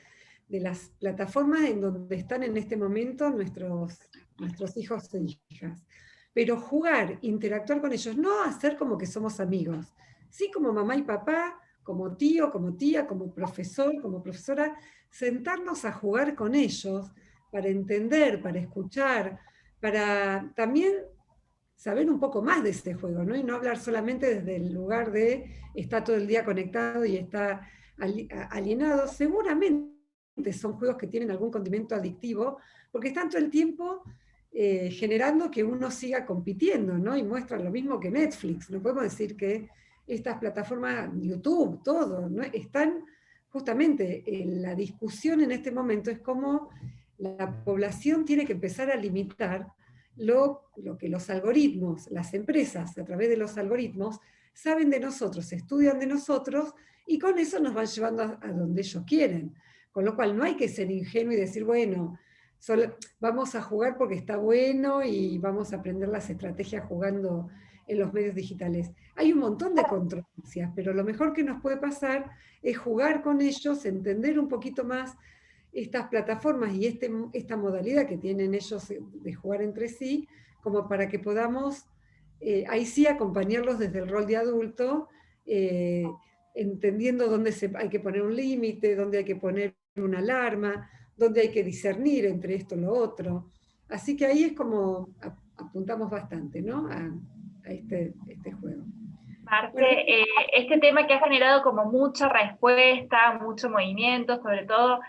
de las plataformas en donde están en este momento nuestros hijos e hijas. Pero jugar, interactuar con ellos, no hacer como que somos amigos, sí como mamá y papá, como tío, como tía, como profesor, como profesora, sentarnos a jugar con ellos para entender, para escuchar, para también saber un poco más de este juego, ¿no? Y no hablar solamente desde el lugar de está todo el día conectado y está alienado. Seguramente son juegos que tienen algún condimento adictivo, porque están todo el tiempo generando que uno siga compitiendo, ¿no? Y muestran lo mismo que Netflix. No podemos decir que estas plataformas, YouTube, todo, ¿no? Están justamente la discusión en este momento es cómo la población tiene que empezar a limitar lo que los algoritmos, las empresas a través de los algoritmos saben de nosotros, estudian de nosotros y con eso nos van llevando a donde ellos quieren. Con lo cual no hay que ser ingenuo y decir, bueno, vamos a jugar porque está bueno y vamos a aprender las estrategias jugando en los medios digitales. Hay un montón de controversias, pero lo mejor que nos puede pasar es jugar con ellos, entender un poquito más estas plataformas y esta modalidad que tienen ellos de jugar entre sí, como para que podamos, ahí sí, acompañarlos desde el rol de adulto, entendiendo dónde hay que poner un límite, dónde hay que poner una alarma, dónde hay que discernir entre esto y lo otro. Así que ahí es como apuntamos bastante, ¿no? a este juego. Marce, Bueno, este tema que ha generado como mucha respuesta, mucho movimiento, sobre todo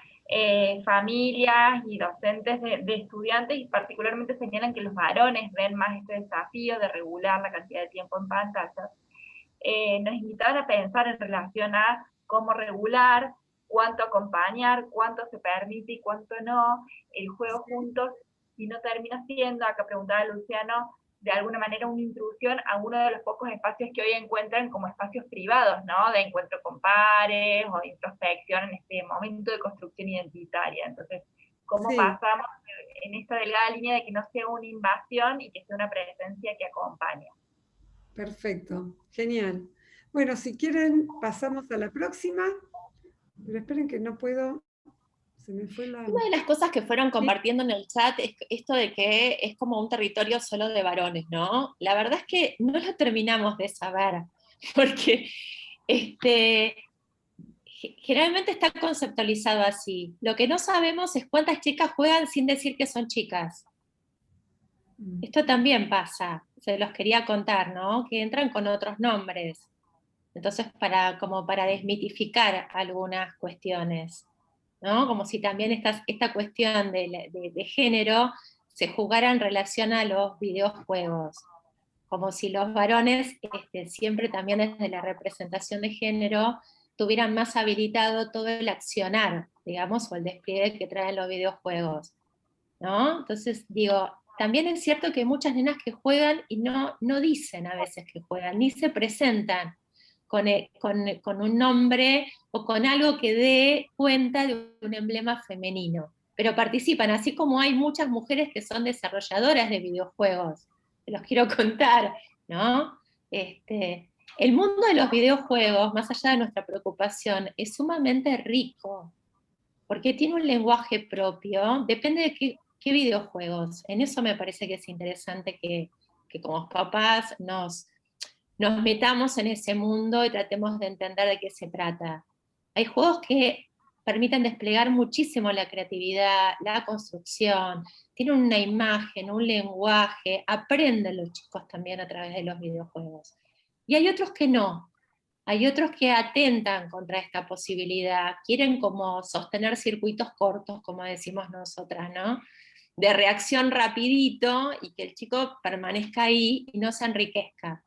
familias y docentes de estudiantes, y particularmente señalan que los varones ven más este desafío de regular la cantidad de tiempo en pantalla. Nos invitaban a pensar en relación a cómo regular, cuánto acompañar, cuánto se permite y cuánto no, el juego juntos, si no termina siendo, acá preguntaba Luciano, de alguna manera una intrusión a uno de los pocos espacios que hoy encuentran como espacios privados, ¿no? De encuentro con pares o de introspección en este momento de construcción identitaria. Entonces, ¿cómo pasamos en esta delgada línea de que no sea una invasión y que sea una presencia que acompaña? Perfecto, genial. Bueno, si quieren pasamos a la próxima, pero esperen que no puedo, se me fue la... Una de las cosas que fueron compartiendo en el chat es esto de que es como un territorio solo de varones, ¿no? La verdad es que no lo terminamos de saber, porque generalmente está conceptualizado así. Lo que no sabemos es cuántas chicas juegan sin decir que son chicas. Esto también pasa, se los quería contar, ¿no? Que entran con otros nombres. Entonces, como para desmitificar algunas cuestiones, ¿no? Como si también esta cuestión de género se jugara en relación a los videojuegos. Como si los varones, siempre también desde la representación de género, tuvieran más habilitado todo el accionar, digamos, o el despliegue que traen los videojuegos, ¿no? Entonces, digo, también es cierto que hay muchas nenas que juegan y no dicen a veces que juegan, ni se presentan con un nombre o con algo que dé cuenta de un emblema femenino, pero participan, así como hay muchas mujeres que son desarrolladoras de videojuegos, te los quiero contar, ¿no? El mundo de los videojuegos, más allá de nuestra preocupación, es sumamente rico, porque tiene un lenguaje propio, depende de qué videojuegos. En eso me parece que es interesante que como papás nos metamos en ese mundo y tratemos de entender de qué se trata. Hay juegos que permiten desplegar muchísimo la creatividad, la construcción, tienen una imagen, un lenguaje, aprenden los chicos también a través de los videojuegos. Y hay otros que no, hay otros que atentan contra esta posibilidad, quieren como sostener circuitos cortos, como decimos nosotras, ¿no? De reacción rapidito y que el chico permanezca ahí y no se enriquezca.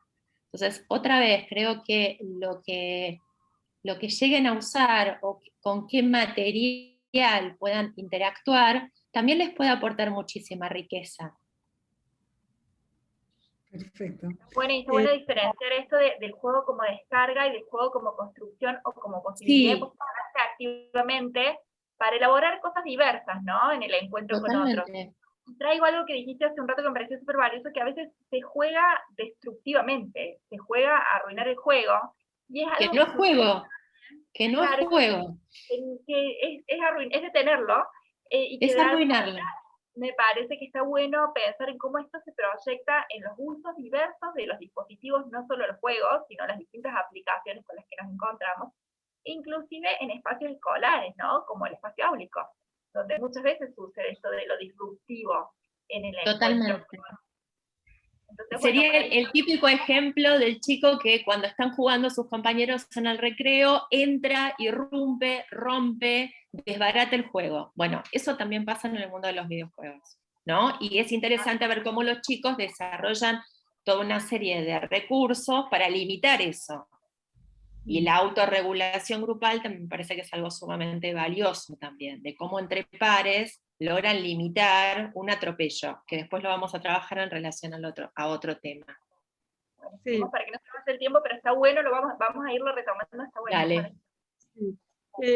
Entonces, otra vez, creo que lo que lleguen a usar o con qué material puedan interactuar, también les puede aportar muchísima riqueza. Perfecto. Bueno, y está bueno diferenciar esto del juego como descarga y del juego como construcción o como posibilidad de posicionarse activamente para elaborar cosas diversas, ¿no? En el encuentro con otros. Traigo algo que dijiste hace un rato que me pareció súper valioso, que a veces se juega destructivamente, se juega a arruinar el juego. Y es algo que no es juego, que no es juego. Que es detenerlo. Y es arruinarlo. Me parece que está bueno pensar en cómo esto se proyecta en los usos diversos de los dispositivos, no solo los juegos, sino las distintas aplicaciones con las que nos encontramos, inclusive en espacios escolares, ¿no? Como el espacio áulico, donde muchas veces sucede esto de lo disruptivo en el Totalmente. encuentro. Entonces, sería el típico ejemplo del chico que cuando están jugando sus compañeros en el recreo, entra, irrumpe, rompe, desbarata el juego. Bueno, eso también pasa en el mundo de los videojuegos, ¿no? Y es interesante ver cómo los chicos desarrollan toda una serie de recursos para limitar eso. Y la autorregulación grupal también me parece que es algo sumamente valioso también, de cómo entre pares logran limitar un atropello, que después lo vamos a trabajar en relación a otro tema. Sí. Para que no se pase el tiempo, pero está bueno, vamos a irlo retomando, está bueno. Dale. Sí.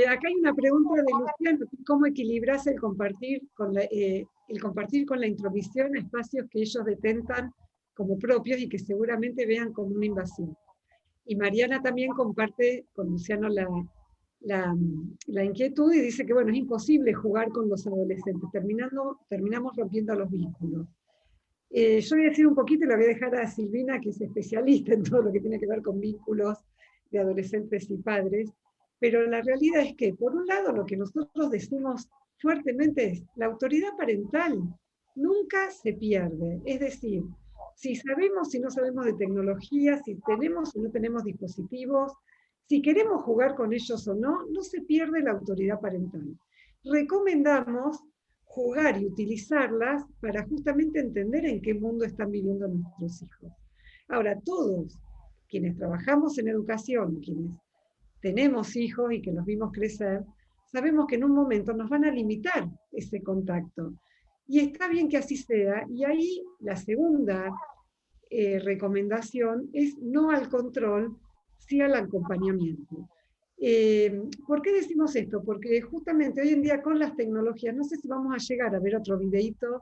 Acá hay una pregunta de Luciano, ¿cómo equilibrás el compartir con la intromisión a espacios que ellos detentan como propios y que seguramente vean como una invasión. Y Mariana también comparte con Luciano la inquietud y dice que bueno, es imposible jugar con los adolescentes, terminamos rompiendo los vínculos. Yo voy a decir un poquito y la voy a dejar a Silvina, que es especialista en todo lo que tiene que ver con vínculos de adolescentes y padres, pero la realidad es que, por un lado, lo que nosotros decimos fuertemente es, la autoridad parental nunca se pierde, es decir, si sabemos, si no sabemos de tecnología, si tenemos o no tenemos dispositivos, si queremos jugar con ellos o no, no se pierde la autoridad parental. Recomendamos jugar y utilizarlas para justamente entender en qué mundo están viviendo nuestros hijos. Ahora, todos quienes trabajamos en educación, quienes tenemos hijos y que los vimos crecer, sabemos que en un momento nos van a limitar ese contacto. Y está bien que así sea, y ahí la segunda recomendación es no al control, sí al acompañamiento. ¿Por qué decimos esto? Porque justamente hoy en día con las tecnologías, no sé si vamos a llegar a ver otro videito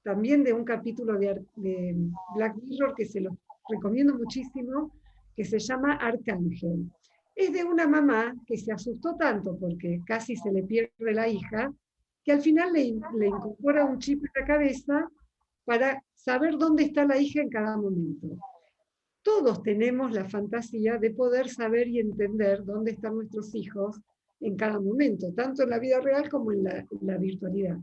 también de un capítulo de Black Mirror que se los recomiendo muchísimo, que se llama Arcángel. Es de una mamá que se asustó tanto porque casi se le pierde la hija, que al final le incorpora un chip en la cabeza para saber dónde está la hija en cada momento. Todos tenemos la fantasía de poder saber y entender dónde están nuestros hijos en cada momento, tanto en la vida real como en la virtualidad.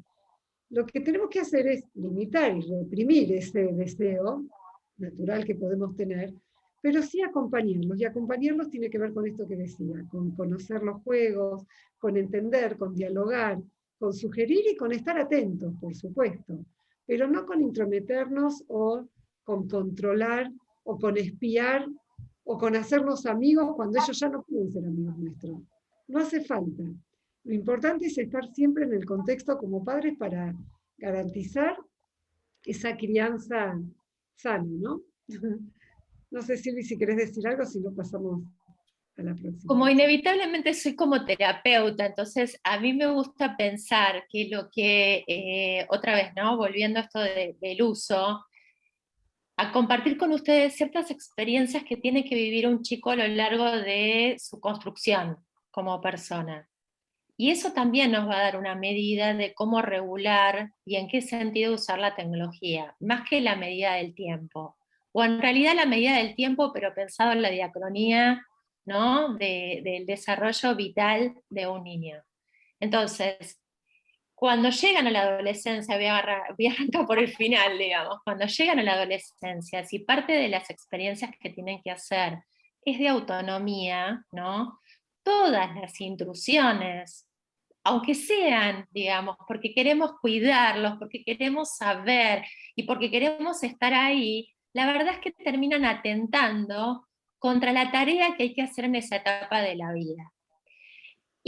Lo que tenemos que hacer es limitar y reprimir ese deseo natural que podemos tener, pero sí acompañarlos. Y acompañarlos tiene que ver con esto que decía, con conocer los juegos, con entender, con dialogar, con sugerir y con estar atentos, por supuesto, pero no con intrometernos o con controlar o con espiar o con hacernos amigos cuando ellos ya no pueden ser amigos nuestros. No hace falta. Lo importante es estar siempre en el contexto como padres para garantizar esa crianza sana, ¿no? No sé, Silvi, si querés decir algo, si no pasamos a la próxima. Como inevitablemente soy como terapeuta, entonces a mí me gusta pensar que lo que, otra vez, ¿no? Volviendo a esto del uso, a compartir con ustedes ciertas experiencias que tiene que vivir un chico a lo largo de su construcción como persona. Y eso también nos va a dar una medida de cómo regular y en qué sentido usar la tecnología, más que la medida del tiempo. O en realidad la medida del tiempo, pero pensado en la diacronía, ¿no? del desarrollo vital de un niño. Entonces, cuando llegan a la adolescencia, voy a arrancar por el final, digamos, cuando llegan a la adolescencia, si parte de las experiencias que tienen que hacer es de autonomía, ¿no? Todas las intrusiones, aunque sean, digamos, porque queremos cuidarlos, porque queremos saber y porque queremos estar ahí, la verdad es que terminan atentando contra la tarea que hay que hacer en esa etapa de la vida.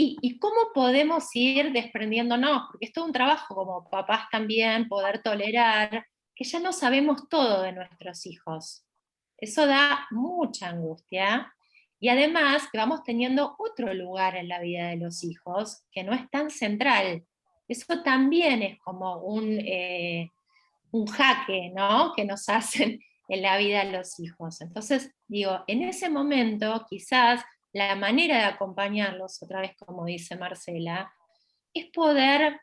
¿Y cómo podemos ir desprendiéndonos? Porque es todo un trabajo como papás también, poder tolerar que ya no sabemos todo de nuestros hijos. Eso da mucha angustia. Y además que vamos teniendo otro lugar en la vida de los hijos que no es tan central. Eso también es como un jaque, ¿no? Que nos hacen en la vida de los hijos. Entonces, digo, en ese momento quizás la manera de acompañarlos, otra vez como dice Marcela, es poder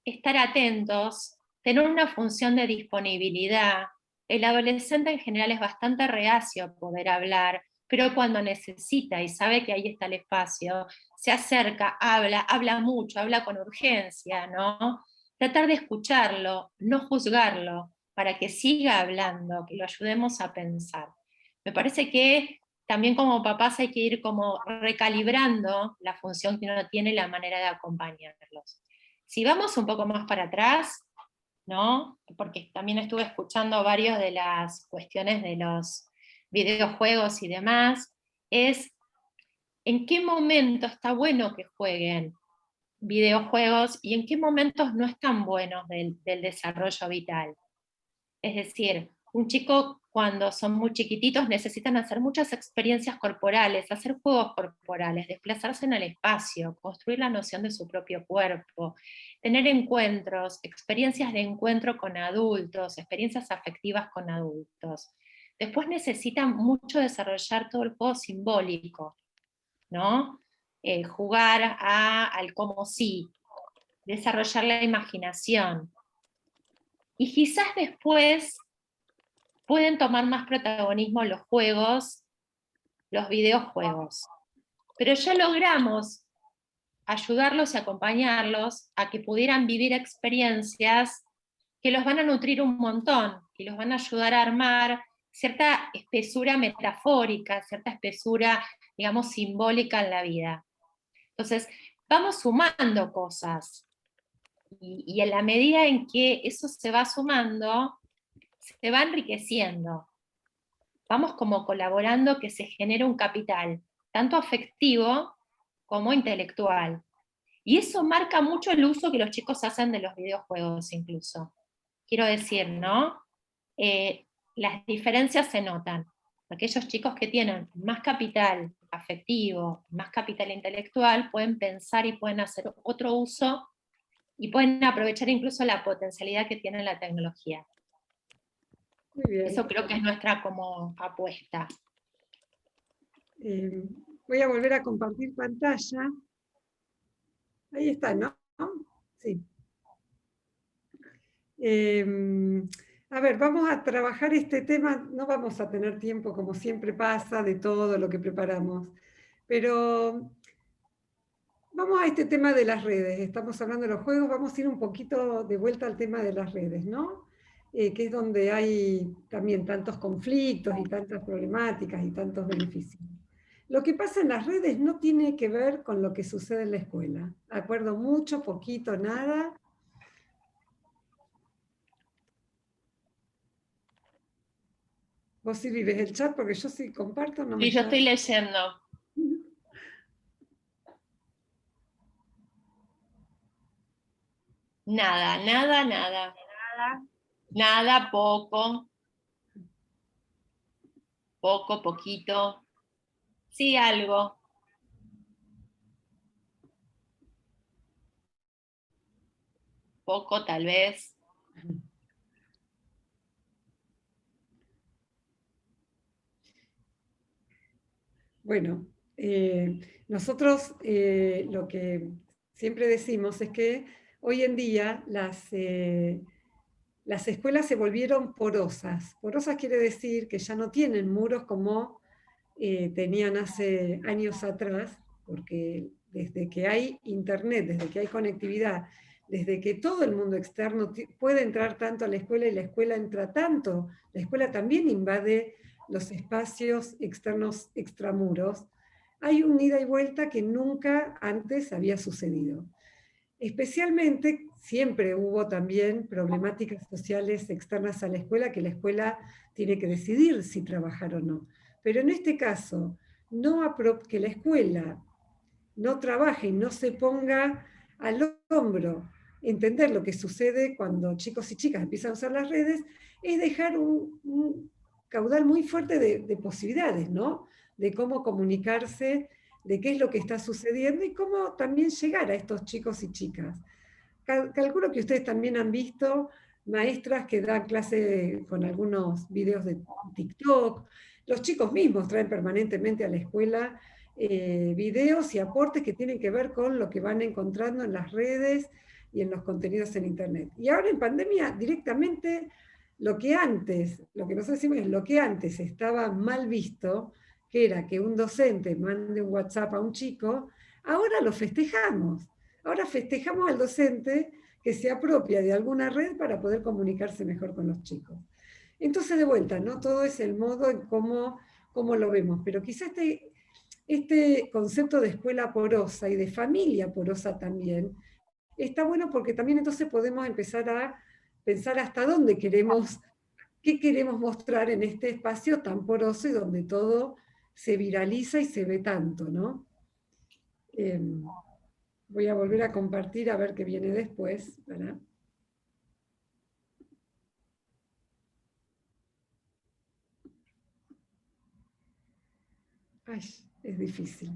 estar atentos, tener una función de disponibilidad. El adolescente en general es bastante reacio a poder hablar, pero cuando necesita y sabe que ahí está el espacio, se acerca, habla mucho, habla con urgencia, ¿no? Tratar de escucharlo, no juzgarlo, para que siga hablando, que lo ayudemos a pensar. Me parece que también como papás hay que ir como recalibrando la función que uno tiene y la manera de acompañarlos. Si vamos un poco más para atrás, ¿no? Porque también estuve escuchando varias de las cuestiones de los videojuegos y demás, es en qué momento está bueno que jueguen videojuegos y en qué momentos no están buenos del desarrollo vital. Es decir, un chico cuando son muy chiquititos necesitan hacer muchas experiencias corporales, hacer juegos corporales, desplazarse en el espacio, construir la noción de su propio cuerpo, tener encuentros, experiencias de encuentro con adultos, experiencias afectivas con adultos. Después necesitan mucho desarrollar todo el juego simbólico, ¿no? Jugar al cómo sí, desarrollar la imaginación. Y quizás después pueden tomar más protagonismo los juegos, los videojuegos. Pero ya logramos ayudarlos y acompañarlos a que pudieran vivir experiencias que los van a nutrir un montón, y los van a ayudar a armar cierta espesura metafórica, cierta espesura, digamos, simbólica en la vida. Entonces, vamos sumando cosas, y en la medida en que eso se va sumando, se va enriqueciendo. Vamos como colaborando que se genere un capital, tanto afectivo como intelectual. Y eso marca mucho el uso que los chicos hacen de los videojuegos incluso. Quiero decir, ¿no? Las diferencias se notan. Aquellos chicos que tienen más capital afectivo, más capital intelectual, pueden pensar y pueden hacer otro uso y pueden aprovechar incluso la potencialidad que tiene la tecnología. Muy bien. Eso creo que es nuestra como apuesta. Voy a volver a compartir pantalla. Ahí está, ¿no? Sí. A ver, vamos a trabajar este tema, no vamos a tener tiempo, como siempre pasa, de todo lo que preparamos, pero vamos a este tema de las redes. Estamos hablando de los juegos, vamos a ir un poquito de vuelta al tema de las redes, ¿no? Que es donde hay también tantos conflictos y tantas problemáticas y tantos beneficios. Lo que pasa en las redes no tiene que ver con lo que sucede en la escuela. ¿De acuerdo? Mucho, poquito, nada. Vos sí vives el chat, porque yo sí comparto, no me Sí, yo está... estoy leyendo. Nada, nada, nada. Nada, poco. Poco, poquito. Sí, algo. Poco, tal vez. Bueno, nosotros lo que siempre decimos es que hoy en día las escuelas se volvieron porosas. Porosas quiere decir que ya no tienen muros como tenían hace años atrás, porque desde que hay internet, desde que hay conectividad, desde que todo el mundo externo puede entrar tanto a la escuela y la escuela entra tanto, la escuela también invade los espacios externos extramuros, hay un ida y vuelta que nunca antes había sucedido. Especialmente, siempre hubo también problemáticas sociales externas a la escuela, que la escuela tiene que decidir si trabajar o no. Pero en este caso, que la escuela no trabaje y no se ponga al hombro entender lo que sucede cuando chicos y chicas empiezan a usar las redes, es dejar un caudal muy fuerte de posibilidades, ¿no? De cómo comunicarse, de qué es lo que está sucediendo y cómo también llegar a estos chicos y chicas. Calculo que ustedes también han visto maestras que dan clase con algunos videos de TikTok. Los chicos mismos traen permanentemente a la escuela videos y aportes que tienen que ver con lo que van encontrando en las redes y en los contenidos en Internet. Y ahora en pandemia directamente lo que nosotros decimos es lo que antes estaba mal visto, que era que un docente mande un WhatsApp a un chico, ahora lo festejamos. Ahora festejamos al docente que se apropia de alguna red para poder comunicarse mejor con los chicos. Entonces, de vuelta, ¿no? Todo es el modo en cómo lo vemos, pero quizás este concepto de escuela porosa y de familia porosa también está bueno, porque también entonces podemos empezar a pensar hasta dónde qué queremos mostrar en este espacio tan poroso y donde todo se viraliza y se ve tanto, ¿no? Voy a volver a compartir a ver qué viene después. ¿Verdad? Ay, es difícil.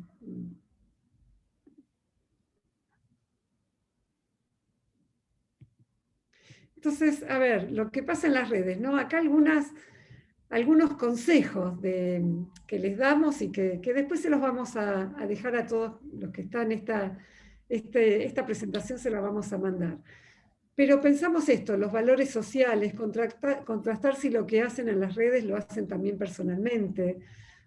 Entonces, a ver, lo que pasa en las redes, ¿no? Acá algunos consejos que les damos y que después se los vamos a dejar a todos los que están, esta presentación se la vamos a mandar. Pero pensamos esto, los valores sociales, contrastar si lo que hacen en las redes lo hacen también personalmente.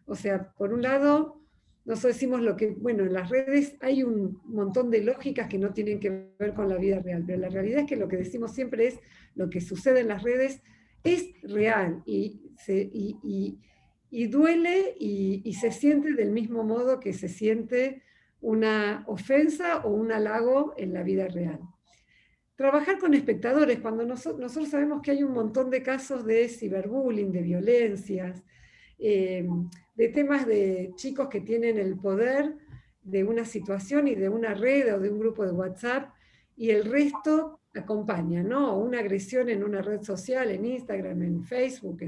O sea, por un lado, nosotros decimos bueno, en las redes hay un montón de lógicas que no tienen que ver con la vida real, pero la realidad es que lo que decimos siempre es lo que sucede en las redes es real y duele y se siente del mismo modo que se siente una ofensa o un halago en la vida real. Trabajar con espectadores, cuando nosotros sabemos que hay un montón de casos de ciberbullying, de violencias, de temas de chicos que tienen el poder de una situación y de una red o de un grupo de WhatsApp, y el resto acompaña, ¿no? Una agresión en una red social, en Instagram, en Facebook,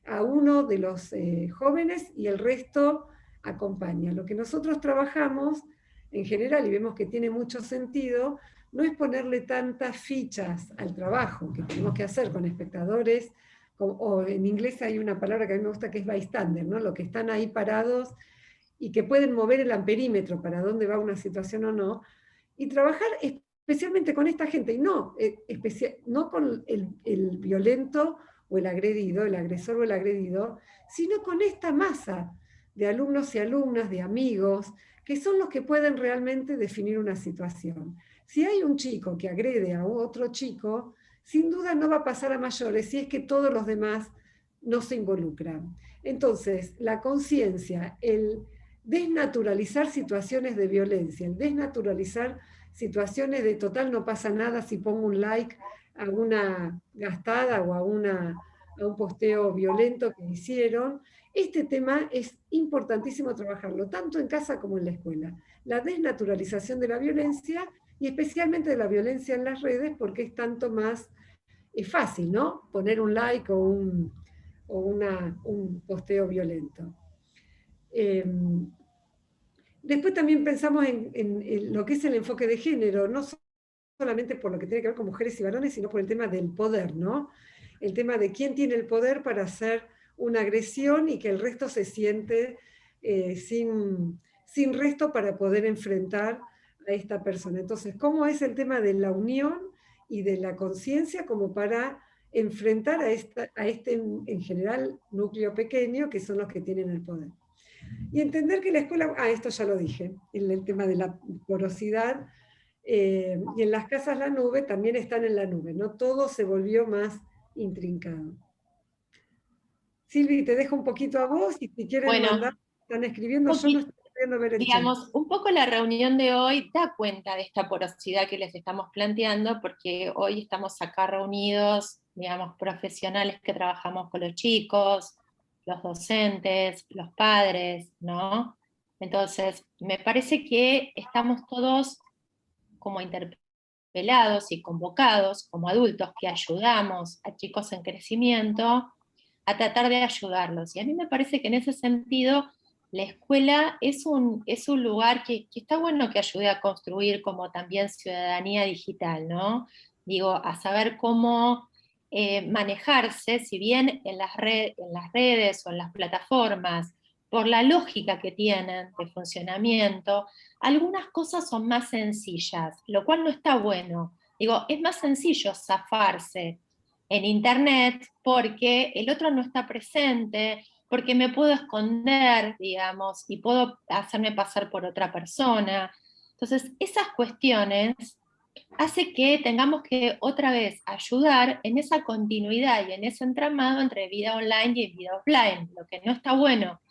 a uno de los jóvenes, y el resto acompaña. Lo que nosotros trabajamos en general, y vemos que tiene mucho sentido, no es ponerle tantas fichas al trabajo que tenemos que hacer con espectadores, o en inglés hay una palabra que a mí me gusta que es bystander, ¿no? Los que están ahí parados y que pueden mover el amperímetro para dónde va una situación o no, y trabajar especialmente con esta gente, y no con el violento o el agredido, el agresor o el agredido, sino con esta masa de alumnos y alumnas, de amigos, que son los que pueden realmente definir una situación. Si hay un chico que agrede a otro chico, sin duda no va a pasar a mayores si es que todos los demás no se involucran. Entonces, la conciencia, el desnaturalizar situaciones de violencia, el desnaturalizar situaciones de total no pasa nada si pongo un like a una gastada o a un posteo violento que hicieron. Este tema es importantísimo trabajarlo, tanto en casa como en la escuela. La desnaturalización de la violencia, y especialmente de la violencia en las redes, porque es tanto más fácil, ¿no? Poner un like o un posteo violento. Después también pensamos en lo que es el enfoque de género, no solamente por lo que tiene que ver con mujeres y varones, sino por el tema del poder, ¿no? El tema de quién tiene el poder para hacer una agresión y que el resto se siente sin resto para poder enfrentar a esta persona. Entonces, ¿cómo es el tema de la unión y de la conciencia como para enfrentar a este, en general, núcleo pequeño, que son los que tienen el poder? Y entender que la escuela, esto ya lo dije, el tema de la porosidad, y en las casas la nube también están en la nube, ¿no? Todo se volvió más intrincado. Silvi, te dejo un poquito a vos, y si quieren mandar, están escribiendo, yo no estoy pudiendo ver el chat. Un poco la reunión de hoy da cuenta de esta porosidad que les estamos planteando, porque hoy estamos acá reunidos, digamos, profesionales que trabajamos con los chicos, los docentes, los padres, ¿no? Entonces, me parece que estamos todos como interpelados y convocados como adultos que ayudamos a chicos en crecimiento a tratar de ayudarlos. Y a mí me parece que en ese sentido la escuela es un lugar que está bueno que ayude a construir como también ciudadanía digital, ¿no? Digo, a saber cómo manejarse, si bien en las redes o en las plataformas, por la lógica que tienen de funcionamiento, algunas cosas son más sencillas, lo cual no está bueno. Digo, es más sencillo zafarse en internet porque el otro no está presente, porque me puedo esconder, digamos, y puedo hacerme pasar por otra persona. Entonces, esas cuestiones hace que tengamos que otra vez ayudar en esa continuidad y en ese entramado entre vida online y vida offline. Lo que no está bueno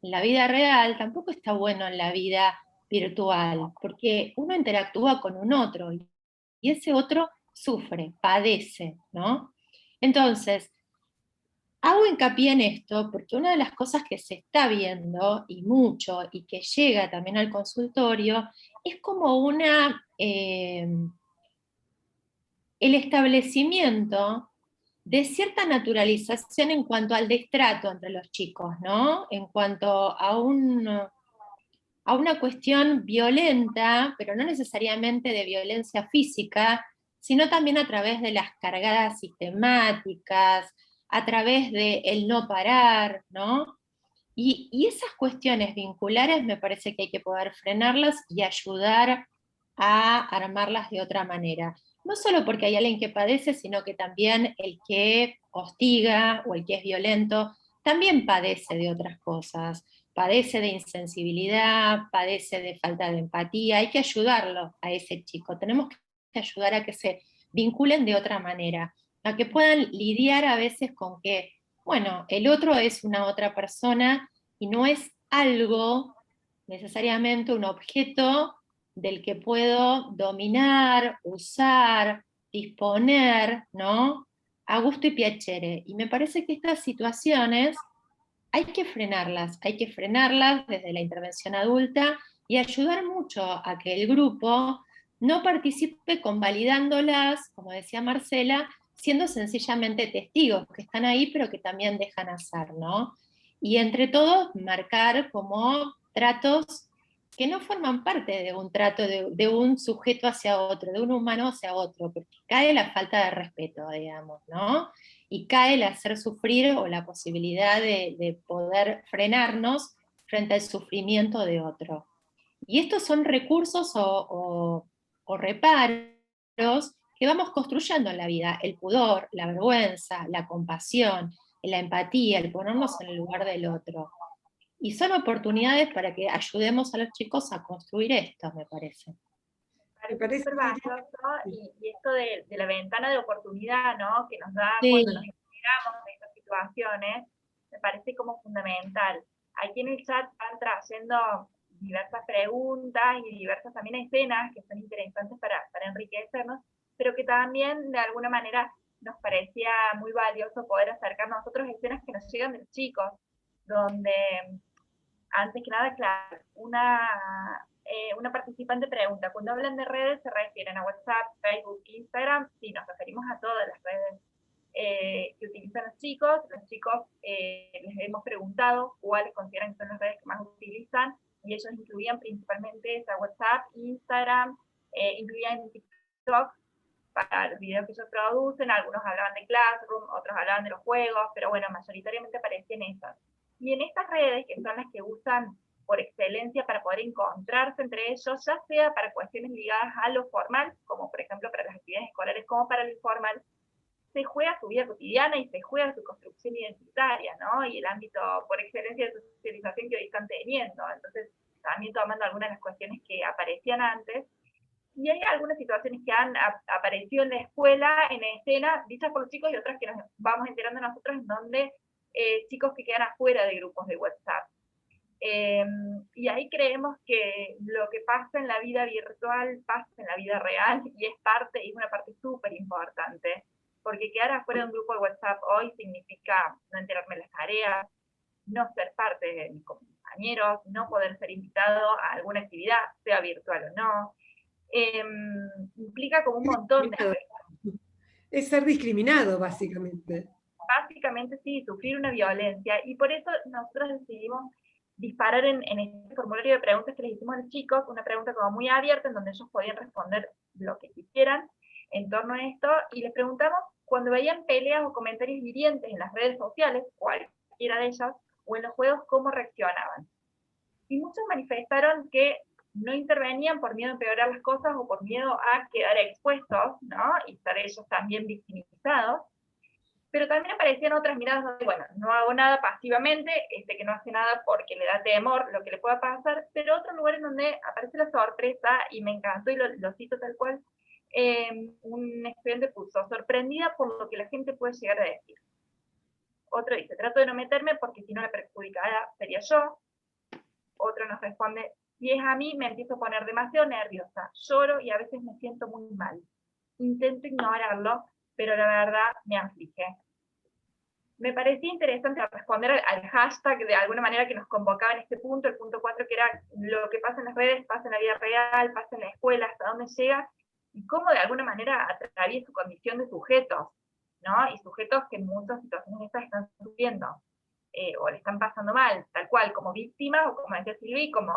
en la vida real tampoco está bueno en la vida virtual, porque uno interactúa con un otro y ese otro sufre, padece, ¿no? Entonces, hago hincapié en esto porque una de las cosas que se está viendo, y mucho, y que llega también al consultorio, es como el establecimiento de cierta naturalización en cuanto al destrato entre los chicos, ¿no? En cuanto a una cuestión violenta, pero no necesariamente de violencia física, sino también a través de las cargadas sistemáticas, a través de el no parar, ¿no? Y esas cuestiones vinculares me parece que hay que poder frenarlas y ayudar a armarlas de otra manera. No solo porque hay alguien que padece, sino que también el que hostiga o el que es violento también padece de otras cosas. Padece de insensibilidad, padece de falta de empatía. Hay que ayudarlo a ese chico. Tenemos que ayudar a que se vinculen de otra manera, a que puedan lidiar a veces con que, bueno, el otro es una otra persona y no es algo, necesariamente un objeto del que puedo dominar, usar, disponer, ¿no? A gusto y piacere. Y me parece que estas situaciones hay que frenarlas desde la intervención adulta y ayudar mucho a que el grupo no participe convalidándolas, como decía Marcela, siendo sencillamente testigos que están ahí pero que también dejan hacer, ¿no? Y entre todos marcar como tratos que no forman parte de un trato de un sujeto hacia otro, de un humano hacia otro, porque cae la falta de respeto, digamos, ¿no? Y cae el hacer sufrir o la posibilidad de poder frenarnos frente al sufrimiento de otro. Y estos son recursos o reparos que vamos construyendo en la vida: el pudor, la vergüenza, la compasión, la empatía, el ponernos en el lugar del otro. Y son oportunidades para que ayudemos a los chicos a construir esto, me parece. Me parece súper valioso, y esto de la ventana de oportunidad, ¿no?, que nos da Sí. cuando nos enteramos de estas situaciones, me parece como fundamental. Aquí en el chat van trayendo diversas preguntas y diversas también escenas que son interesantes para enriquecernos, pero que también de alguna manera nos parecía muy valioso poder acercarnos a nosotros a escenas que nos llegan de los chicos, donde antes que nada, claro, una participante pregunta, cuando hablan de redes, ¿se refieren a WhatsApp, Facebook, Instagram? Sí, nos referimos a todas las redes que utilizan los chicos. Los chicos les hemos preguntado cuáles consideran que son las redes que más utilizan, y ellos incluían principalmente esa WhatsApp, Instagram, incluían TikTok para los videos que ellos producen. Algunos hablaban de Classroom, otros hablaban de los juegos, pero bueno, mayoritariamente aparecían esas. Y en estas redes, que son las que usan por excelencia para poder encontrarse entre ellos, ya sea para cuestiones ligadas a lo formal, como por ejemplo para las actividades escolares, como para lo informal, se juega su vida cotidiana y se juega su construcción identitaria, ¿no? Y el ámbito por excelencia de socialización que hoy están teniendo. Entonces, también tomando algunas de las cuestiones que aparecían antes. Y hay algunas situaciones que han aparecido en la escuela, en escena, dichas por los chicos, y otras que nos vamos enterando nosotros, en donde chicos que quedan afuera de grupos de WhatsApp. Y ahí creemos que lo que pasa en la vida virtual pasa en la vida real, y es una parte súper importante, porque quedar afuera de un grupo de WhatsApp hoy significa no enterarme de las tareas, no ser parte de mis compañeros, no poder ser invitado a alguna actividad, sea virtual o no. Implica como un montón de cosas. Es ser discriminado, básicamente. Básicamente sí, sufrir una violencia, y por eso nosotros decidimos disparar en este formulario de preguntas que les hicimos a los chicos, una pregunta como muy abierta, en donde ellos podían responder lo que quisieran en torno a esto, y les preguntamos cuando veían peleas o comentarios hirientes en las redes sociales, cualquiera de ellas, o en los juegos, cómo reaccionaban. Y muchos manifestaron que no intervenían por miedo a empeorar las cosas o por miedo a quedar expuestos, ¿no?, y estar ellos también victimizados. Pero también aparecían otras miradas donde, bueno, no hago nada pasivamente, que no hace nada porque le da temor lo que le pueda pasar, pero otro lugar en donde aparece la sorpresa, y me encantó, y lo cito tal cual, un estudiante puso: sorprendida por lo que la gente puede llegar a decir. Otro dice: trato de no meterme porque si no la perjudicada sería yo. Otro nos responde: si es a mí, me empiezo a poner demasiado nerviosa, lloro y a veces me siento muy mal. Intento ignorarlo, pero la verdad me aflige. Me parecía interesante responder al hashtag de alguna manera que nos convocaba en este punto, el punto 4, que era lo que pasa en las redes, pasa en la vida real, pasa en la escuela, hasta dónde llega, y cómo de alguna manera atraviesa su condición de sujetos. ¿no? Y sujetos que en muchas situaciones estas están sufriendo, o le están pasando mal, tal cual, como víctimas, o como decía Silvi, como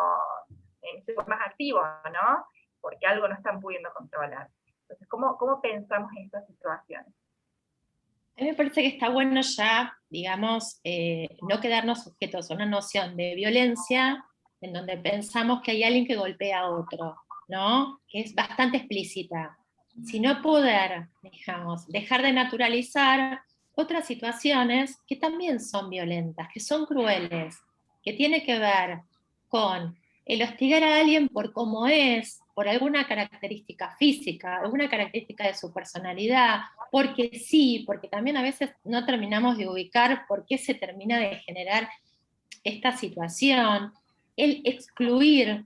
en ese más activo, ¿no? Porque algo no están pudiendo controlar. Entonces, ¿cómo pensamos en estas situaciones? A mí me parece que está bueno ya, digamos, no quedarnos sujetos a una noción de violencia en donde pensamos que hay alguien que golpea a otro, ¿no? Que es bastante explícita. Sino poder, digamos, dejar de naturalizar otras situaciones que también son violentas, que son crueles, que tiene que ver con el hostigar a alguien por cómo es, por alguna característica física, alguna característica de su personalidad, porque sí, porque también a veces no terminamos de ubicar por qué se termina de generar esta situación, el excluir,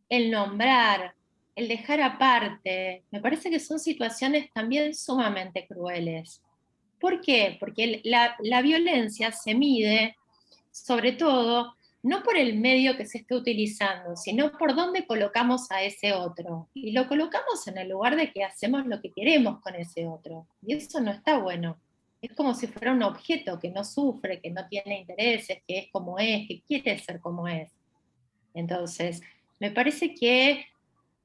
el nombrar, el dejar aparte, me parece que son situaciones también sumamente crueles. ¿Por qué? Porque la violencia se mide, sobre todo, no por el medio que se esté utilizando, sino por dónde colocamos a ese otro. Y lo colocamos en el lugar de que hacemos lo que queremos con ese otro. Y eso no está bueno. Es como si fuera un objeto que no sufre, que no tiene intereses, que es como es, que quiere ser como es. Entonces, me parece que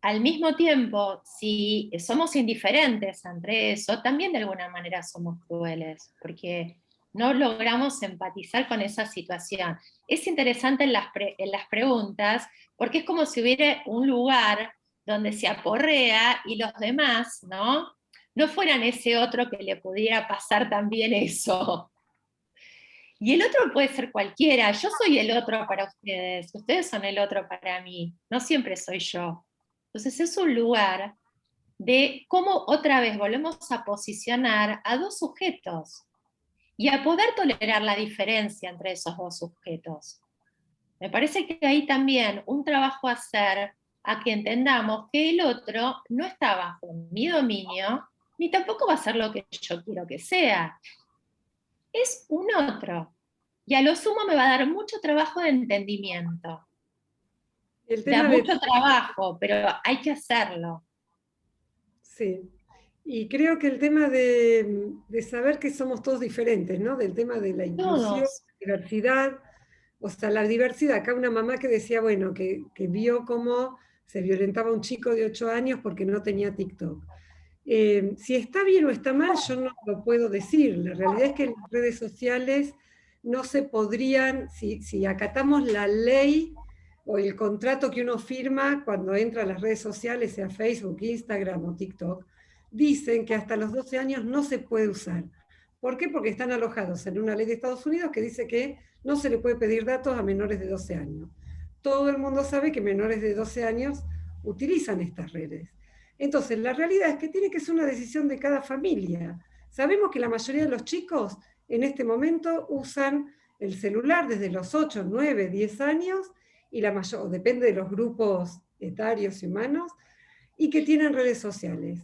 al mismo tiempo, si somos indiferentes ante eso, también de alguna manera somos crueles, porque no logramos empatizar con esa situación. Es interesante en las preguntas, porque es como si hubiera un lugar donde se aporrea y los demás, ¿no? No fueran ese otro que le pudiera pasar también eso. Y el otro puede ser cualquiera. Yo soy el otro para ustedes, ustedes son el otro para mí. No siempre soy yo. Entonces es un lugar de cómo otra vez volvemos a posicionar a dos sujetos y a poder tolerar la diferencia entre esos dos sujetos. Me parece que hay también un trabajo a hacer a que entendamos que el otro no está bajo mi dominio, ni tampoco va a ser lo que yo quiero que sea. Es un otro. Y a lo sumo me va a dar mucho trabajo de entendimiento. El Da tema mucho trabajo, pero hay que hacerlo. Sí, y creo que el tema de saber que somos todos diferentes, ¿no? Del tema de la inclusión, Todos. diversidad, o sea, la diversidad. Acá una mamá que decía, bueno, que vio cómo se violentaba a un chico de 8 años porque no tenía TikTok. Si está bien o está mal, yo no lo puedo decir. La realidad es que en las redes sociales no se podrían, si acatamos la ley o el contrato que uno firma cuando entra a las redes sociales, sea Facebook, Instagram o TikTok, dicen que hasta los 12 años no se puede usar. ¿Por qué? Porque están alojados en una ley de Estados Unidos que dice que no se le puede pedir datos a menores de 12 años. Todo el mundo sabe que menores de 12 años utilizan estas redes. Entonces, la realidad es que tiene que ser una decisión de cada familia. Sabemos que la mayoría de los chicos en este momento usan el celular desde los 8, 9, 10 años, y la mayor, depende de los grupos etarios y humanos, y que tienen redes sociales.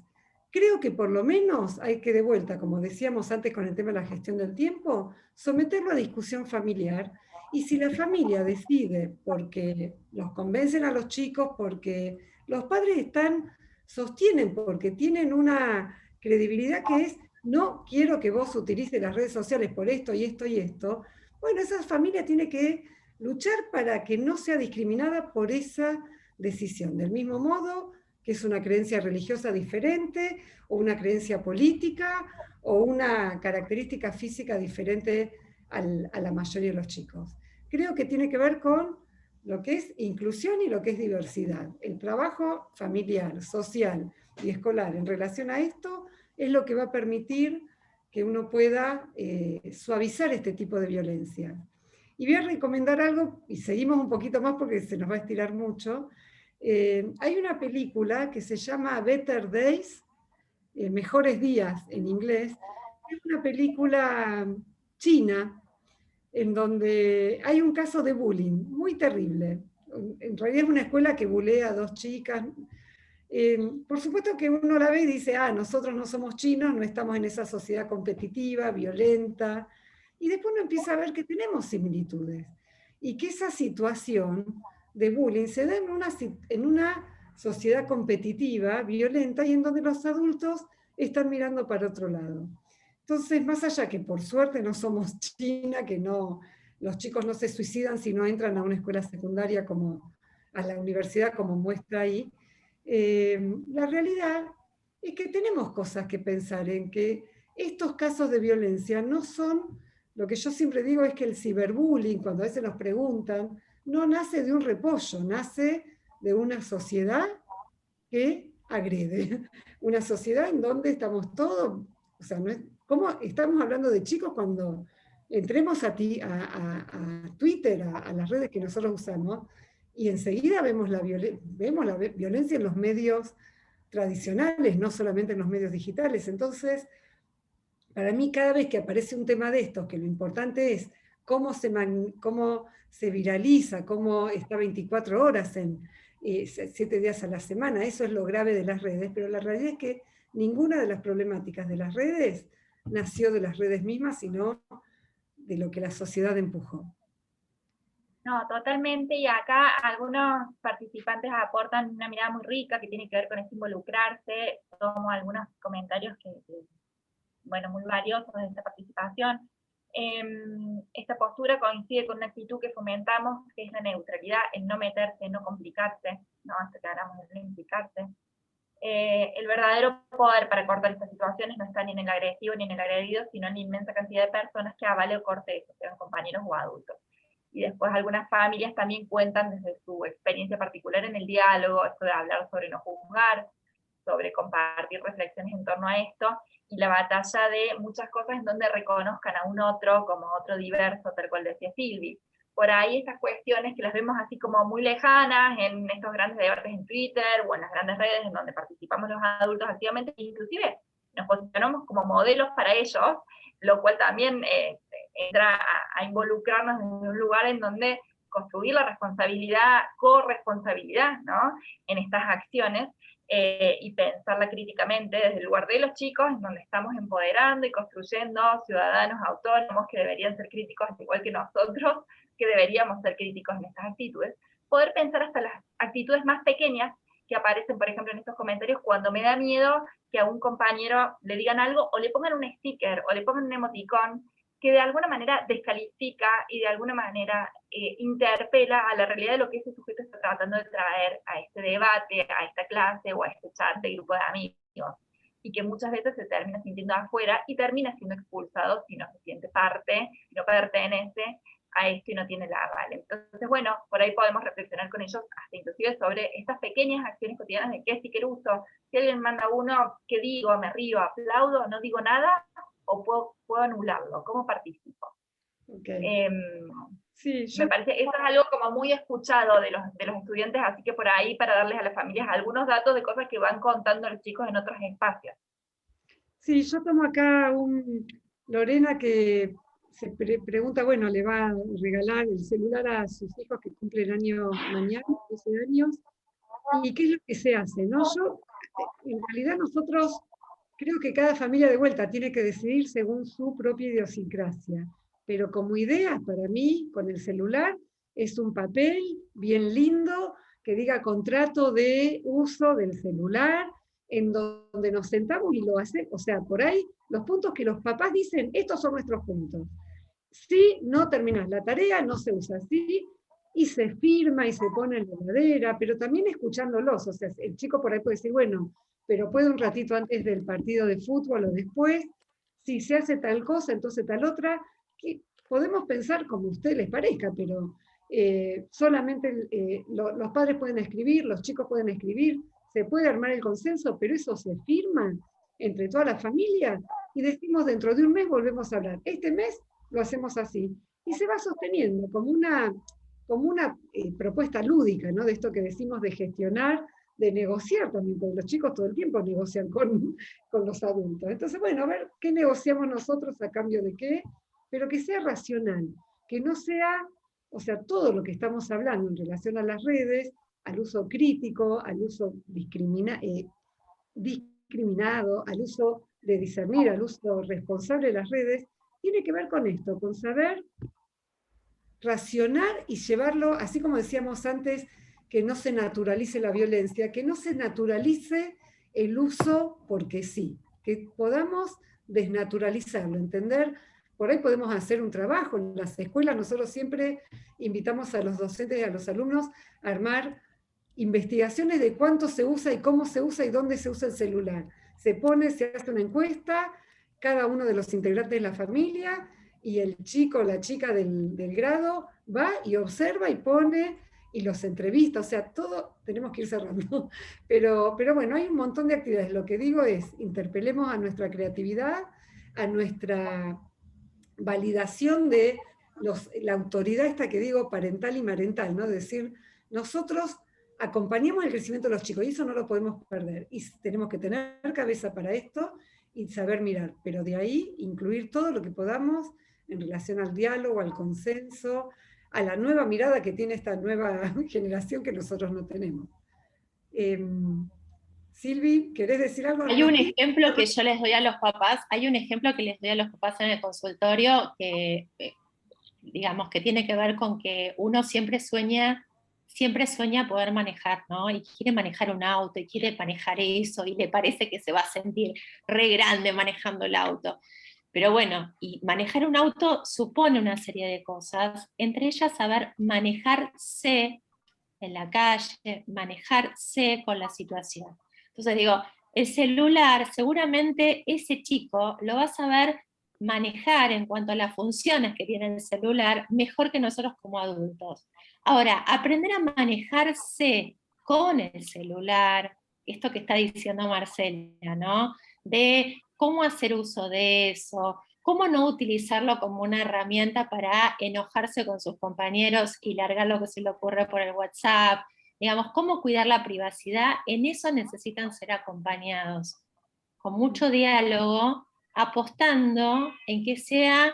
Creo que por lo menos hay que, de vuelta, como decíamos antes con el tema de la gestión del tiempo, someterlo a discusión familiar. Y si la familia decide, porque los convencen a los chicos, porque los padres sostienen, porque tienen una credibilidad que es, no quiero que vos utilices las redes sociales por esto y esto y esto, bueno, esa familia tiene que luchar para que no sea discriminada por esa decisión. Del mismo modo que es una creencia religiosa diferente, o una creencia política, o una característica física diferente a la mayoría de los chicos. Creo que tiene que ver con lo que es inclusión y lo que es diversidad. El trabajo familiar, social y escolar en relación a esto es lo que va a permitir que uno pueda suavizar este tipo de violencia. Y voy a recomendar algo, y seguimos un poquito más porque se nos va a estirar mucho. Hay una película que se llama Better Days, Mejores Días en inglés. Es una película china en donde hay un caso de bullying muy terrible. En realidad es una escuela que bulea a dos chicas. Por supuesto que uno la ve y dice, nosotros no somos chinos, no estamos en esa sociedad competitiva, violenta. Y después uno empieza a ver que tenemos similitudes. Y que esa situación de bullying se da en una sociedad competitiva, violenta, y en donde los adultos están mirando para otro lado. Entonces, más allá que por suerte no somos China, que no, los chicos no se suicidan si no entran a una escuela secundaria como a la universidad, como muestra ahí, la realidad es que tenemos cosas que pensar en que estos casos de violencia no son, lo que yo siempre digo es que el ciberbullying, cuando a veces nos preguntan, no nace de un repollo, nace de una sociedad que agrede, una sociedad en donde estamos todos, o sea, no es, ¿cómo estamos hablando de chicos cuando entremos a Twitter, a las redes que nosotros usamos, y enseguida vemos la violencia en los medios tradicionales, no solamente en los medios digitales? Entonces, para mí cada vez que aparece un tema de estos, que lo importante es cómo se viraliza, cómo está 24 horas en 7 días a la semana, eso es lo grave de las redes, pero la realidad es que ninguna de las problemáticas de las redes nació de las redes mismas, sino de lo que la sociedad empujó. No, totalmente, y acá algunos participantes aportan una mirada muy rica que tiene que ver con este involucrarse. Tomo algunos comentarios que bueno, muy valiosos de esta participación. Esta postura coincide con una actitud que fomentamos, que es la neutralidad, el no meterse, no complicarse, ¿no? Hasta que hablamos de no implicarse. El verdadero poder para cortar estas situaciones no está ni en el agresivo ni en el agredido, sino en la inmensa cantidad de personas que avale o corte eso, sean compañeros o adultos. Y después algunas familias también cuentan desde su experiencia particular en el diálogo, esto de hablar sobre no juzgar, sobre compartir reflexiones en torno a esto, y la batalla de muchas cosas en donde reconozcan a un otro como otro diverso, tal cual decía Silvi. Por ahí estas cuestiones que las vemos así como muy lejanas en estos grandes debates en Twitter o en las grandes redes en donde participamos los adultos activamente, inclusive nos posicionamos como modelos para ellos, lo cual también entra a involucrarnos en un lugar en donde construir la responsabilidad, corresponsabilidad, ¿no? En estas acciones, y pensarla críticamente desde el lugar de los chicos, en donde estamos empoderando y construyendo ciudadanos autónomos que deberían ser críticos igual que nosotros, que deberíamos ser críticos en estas actitudes, poder pensar hasta las actitudes más pequeñas que aparecen, por ejemplo, en estos comentarios, cuando me da miedo que a un compañero le digan algo, o le pongan un sticker, o le pongan un emoticón, que de alguna manera descalifica y de alguna manera interpela a la realidad de lo que ese sujeto está tratando de traer a este debate, a esta clase o a este chat de grupo de amigos, y que muchas veces se termina sintiendo afuera y termina siendo expulsado si no se siente parte, si no pertenece a esto y no tiene la aval. Entonces, bueno, por ahí podemos reflexionar con ellos hasta inclusive sobre estas pequeñas acciones cotidianas de qué sticker uso, si alguien manda uno, ¿qué digo? ¿Me río? ¿Aplaudo? ¿No digo nada? ¿O puedo anularlo? ¿Cómo participo? Okay. Sí, me parece, eso es algo como muy escuchado de los estudiantes, así que por ahí para darles a las familias algunos datos de cosas que van contando los chicos en otros espacios. Sí, yo tomo acá Lorena que se pregunta, bueno, le va a regalar el celular a sus hijos que cumplen año mañana, 12 años, y qué es lo que se hace, ¿no? Yo, en realidad nosotros, creo que cada familia de vuelta tiene que decidir según su propia idiosincrasia, pero como idea, para mí, con el celular, es un papel bien lindo que diga contrato de uso del celular, en donde nos sentamos y lo hacemos, o sea, por ahí, los puntos que los papás dicen, estos son nuestros puntos. Si no terminas la tarea, no se usa así, y se firma y se pone en la heladera, pero también escuchándolos, o sea, el chico por ahí puede decir, bueno, pero puede un ratito antes del partido de fútbol o después, si se hace tal cosa, entonces tal otra, que podemos pensar como a ustedes les parezca, pero solamente los padres pueden escribir, los chicos pueden escribir, se puede armar el consenso, pero eso se firma entre toda la familia y decimos dentro de un mes volvemos a hablar. Este mes lo hacemos así. Y se va sosteniendo como una propuesta lúdica, ¿no? De esto que decimos de gestionar, de negociar también, porque los chicos todo el tiempo negocian con los adultos. Entonces, bueno, a ver qué negociamos nosotros a cambio de qué, pero que sea racional, que no sea, o sea, todo lo que estamos hablando en relación a las redes, al uso crítico, al uso discriminado, al uso de discernir, al uso responsable de las redes, tiene que ver con esto, con saber racionar y llevarlo, así como decíamos antes, que no se naturalice la violencia, que no se naturalice el uso porque sí, que podamos desnaturalizarlo, entender. Por ahí podemos hacer un trabajo. En las escuelas nosotros siempre invitamos a los docentes y a los alumnos a armar investigaciones de cuánto se usa y cómo se usa y dónde se usa el celular. Se pone, se hace una encuesta, cada uno de los integrantes de la familia, y el chico o la chica del grado va y observa y pone y los entrevista, o sea, todo tenemos que ir cerrando. Pero bueno, hay un montón de actividades. Lo que digo es, interpelemos a nuestra creatividad, a nuestra validación de la autoridad esta que digo parental y parental, ¿no? Es decir, nosotros acompañamos el crecimiento de los chicos y eso no lo podemos perder. Y tenemos que tener cabeza para esto y saber mirar, pero de ahí incluir todo lo que podamos en relación al diálogo, al consenso, a la nueva mirada que tiene esta nueva generación que nosotros no tenemos. Silvi, ¿querés decir algo? Hay un ejemplo que yo les doy a los papás, en el consultorio que, digamos, que tiene que ver con que uno siempre sueña poder manejar, ¿no? Y quiere manejar un auto, y quiere manejar eso, y le parece que se va a sentir re grande manejando el auto. Pero bueno, y manejar un auto supone una serie de cosas, entre ellas saber manejarse en la calle, manejarse con la situación. Entonces digo, el celular, seguramente ese chico lo va a saber manejar en cuanto a las funciones que tiene el celular mejor que nosotros como adultos. Ahora, aprender a manejarse con el celular, esto que está diciendo Marcela, ¿no? De cómo hacer uso de eso, cómo no utilizarlo como una herramienta para enojarse con sus compañeros y largar lo que se le ocurre por el WhatsApp, digamos, cómo cuidar la privacidad, en eso necesitan ser acompañados, con mucho diálogo, apostando en que sea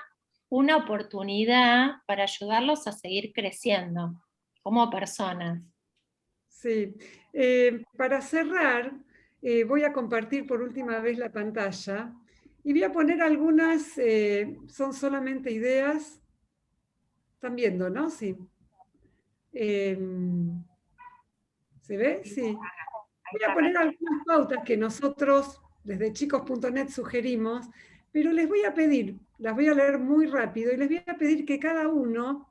una oportunidad para ayudarlos a seguir creciendo como personas. Sí, para cerrar, voy a compartir por última vez la pantalla y voy a poner algunas, son solamente ideas. ¿Están viendo, no? Sí. ¿Se ve? Sí. Voy a poner algunas pautas que nosotros desde chicos.net sugerimos, pero les voy a pedir, las voy a leer muy rápido y les voy a pedir que cada uno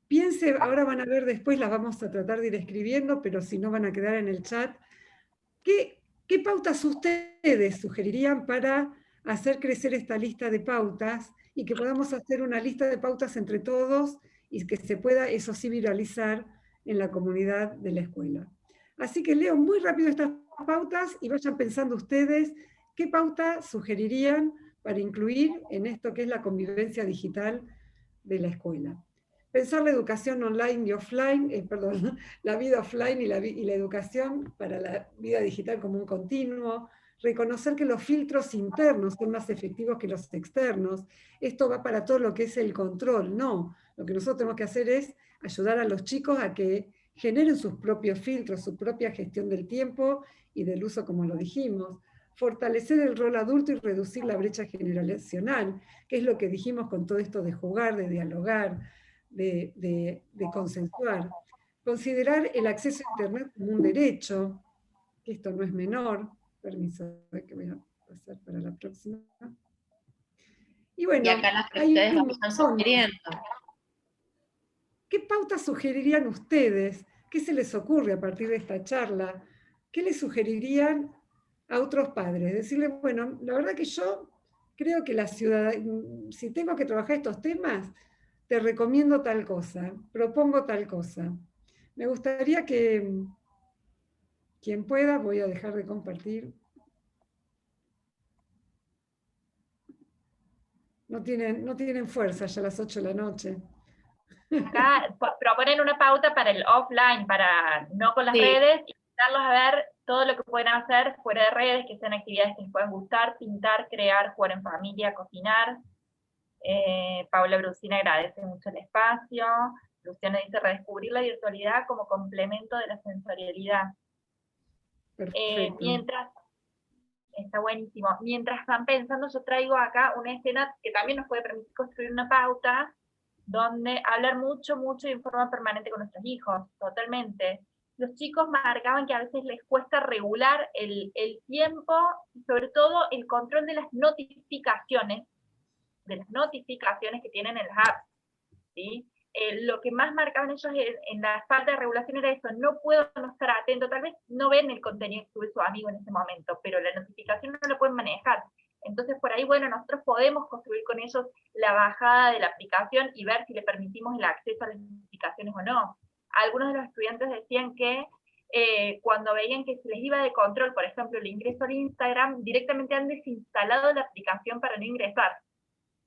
piense, ahora van a ver después, las vamos a tratar de ir escribiendo, pero si no van a quedar en el chat. ¿Qué pautas ustedes sugerirían para hacer crecer esta lista de pautas y que podamos hacer una lista de pautas entre todos y que se pueda, eso sí, viralizar en la comunidad de la escuela? Así que leo muy rápido estas pautas y vayan pensando ustedes qué pauta sugerirían para incluir en esto que es la convivencia digital de la escuela. Pensar la educación online y offline, la vida offline y la educación para la vida digital como un continuo, reconocer que los filtros internos son más efectivos que los externos. Esto va para todo lo que es el control, no. Lo que nosotros tenemos que hacer es ayudar a los chicos a que generen sus propios filtros, su propia gestión del tiempo y del uso, como lo dijimos. Fortalecer el rol adulto y reducir la brecha generacional, que es lo que dijimos con todo esto de jugar, de dialogar, de consensuar. Considerar el acceso a Internet como un derecho, que esto no es menor. Permiso, que voy a pasar para la próxima. Y bueno, y acá las que ustedes nos están sugiriendo. ¿Qué pautas sugerirían ustedes? ¿Qué se les ocurre a partir de esta charla? ¿Qué les sugerirían a otros padres? Decirles, bueno, la verdad que yo creo que la ciudadanía, si tengo que trabajar estos temas, te recomiendo tal cosa, propongo tal cosa. Me gustaría que quien pueda, voy a dejar de compartir. No tienen fuerza ya a las 8 de la noche. Acá proponen una pauta para el offline, para no con las redes, y invitarlos a ver todo lo que pueden hacer fuera de redes, que sean actividades que les puedan gustar, pintar, crear, jugar en familia, cocinar. Paula Brusina agradece mucho el espacio. Luciana dice redescubrir la virtualidad como complemento de la sensorialidad. Mientras, está buenísimo, mientras van pensando, yo traigo acá una escena que también nos puede permitir construir una pauta, donde hablar mucho y en forma permanente con nuestros hijos, totalmente. los chicos marcaban que a veces les cuesta regular el tiempo, y sobre todo el control de las notificaciones que tienen en las apps, ¿sí? Lo que más marcaban ellos en la falta de regulación era eso, no puedo no estar atento, tal vez no ven el contenido que sube su amigo en ese momento, pero la notificación no lo pueden manejar. Entonces por ahí, bueno, nosotros podemos construir con ellos la bajada de la aplicación y ver si le permitimos el acceso a las notificaciones o no. Algunos de los estudiantes decían que cuando veían que se les iba de control, por ejemplo, el ingreso al Instagram, directamente han desinstalado la aplicación para no ingresar.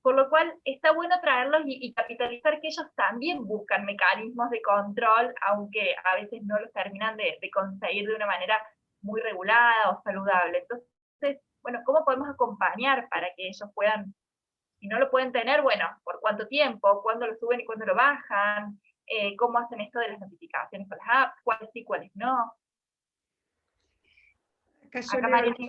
Por lo cual está bueno traerlos y capitalizar que ellos también buscan mecanismos de control, aunque a veces no los terminan de conseguir de una manera muy regulada o saludable. Entonces, bueno, ¿cómo podemos acompañar para que ellos puedan, si no lo pueden tener, bueno, por cuánto tiempo, cuándo lo suben y cuándo lo bajan, cómo hacen esto de las notificaciones con las apps, cuáles sí, cuáles no? Acá Mariana.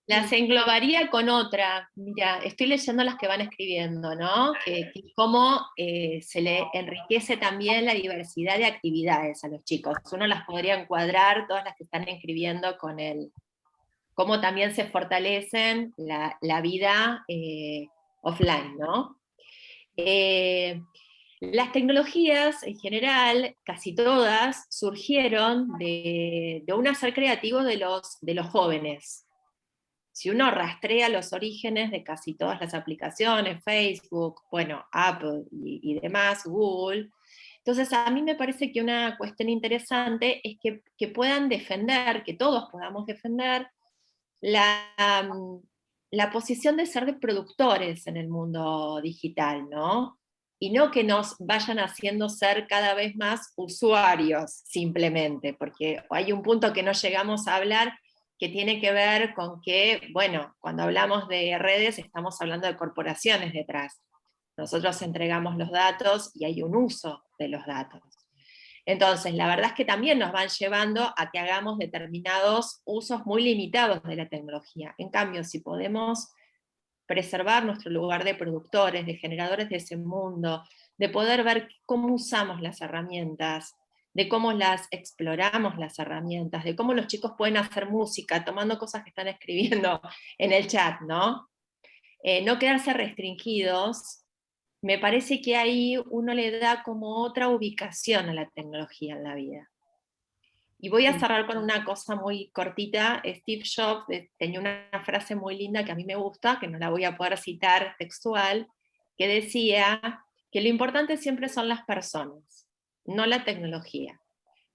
Las englobaría con otra. Mira, estoy leyendo las que van escribiendo, ¿no? Que cómo se le enriquece también la diversidad de actividades a los chicos. Uno las podría encuadrar, todas las que están escribiendo, con cómo también se fortalecen la vida offline, ¿no? Las tecnologías, en general, casi todas, surgieron de un hacer creativo de los jóvenes. Si uno rastrea los orígenes de casi todas las aplicaciones, Facebook, bueno, Apple y demás, Google, entonces a mí me parece que una cuestión interesante es que puedan defender, que todos podamos defender la posición de ser de productores en el mundo digital, ¿no? Y no que nos vayan haciendo ser cada vez más usuarios, simplemente, porque hay un punto que no llegamos a hablar, que tiene que ver con que, bueno, cuando hablamos de redes estamos hablando de corporaciones detrás. Nosotros entregamos los datos y hay un uso de los datos. Entonces, la verdad es que también nos van llevando a que hagamos determinados usos muy limitados de la tecnología. En cambio, si podemos preservar nuestro lugar de productores, de generadores de ese mundo, de poder ver cómo usamos las herramientas, de cómo las exploramos las herramientas, de cómo los chicos pueden hacer música tomando cosas que están escribiendo en el chat, ¿no? No quedarse restringidos, me parece que ahí uno le da como otra ubicación a la tecnología en la vida. Y voy a cerrar con una cosa muy cortita. Steve Jobs tenía una frase muy linda que a mí me gusta, que no la voy a poder citar textual, que decía que lo importante siempre son las personas, no la tecnología.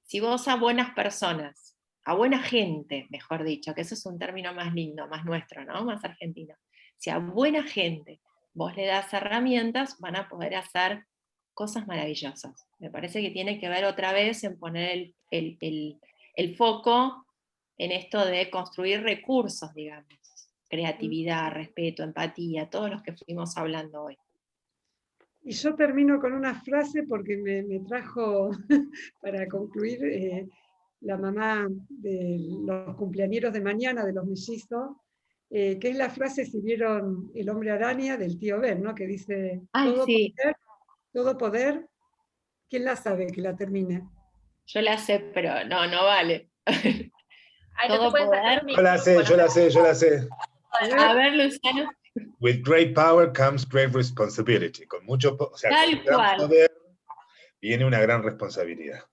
Si vos a buenas personas, a buena gente, mejor dicho, que eso es un término más lindo, más nuestro, ¿no? Más argentino. Si a buena gente vos le das herramientas, van a poder hacer cosas maravillosas. Me parece que tiene que ver otra vez en poner el foco en esto de construir recursos, digamos. Creatividad, respeto, empatía, todos los que fuimos hablando hoy. Y yo termino con una frase porque me trajo para concluir la mamá de los cumpleañeros de mañana, de los mellizos, que es la frase, si vieron El hombre araña, del tío Ben, ¿no? Que dice, Ay, sí. Todo poder, ¿quién la sabe que la termine? Yo la sé, pero no vale. Ay, Todo poder. Yo la sé. A ver, Luciano. With great power comes great responsibility. Con mucho, o sea, Tal con gran cual. poder viene una gran responsabilidad.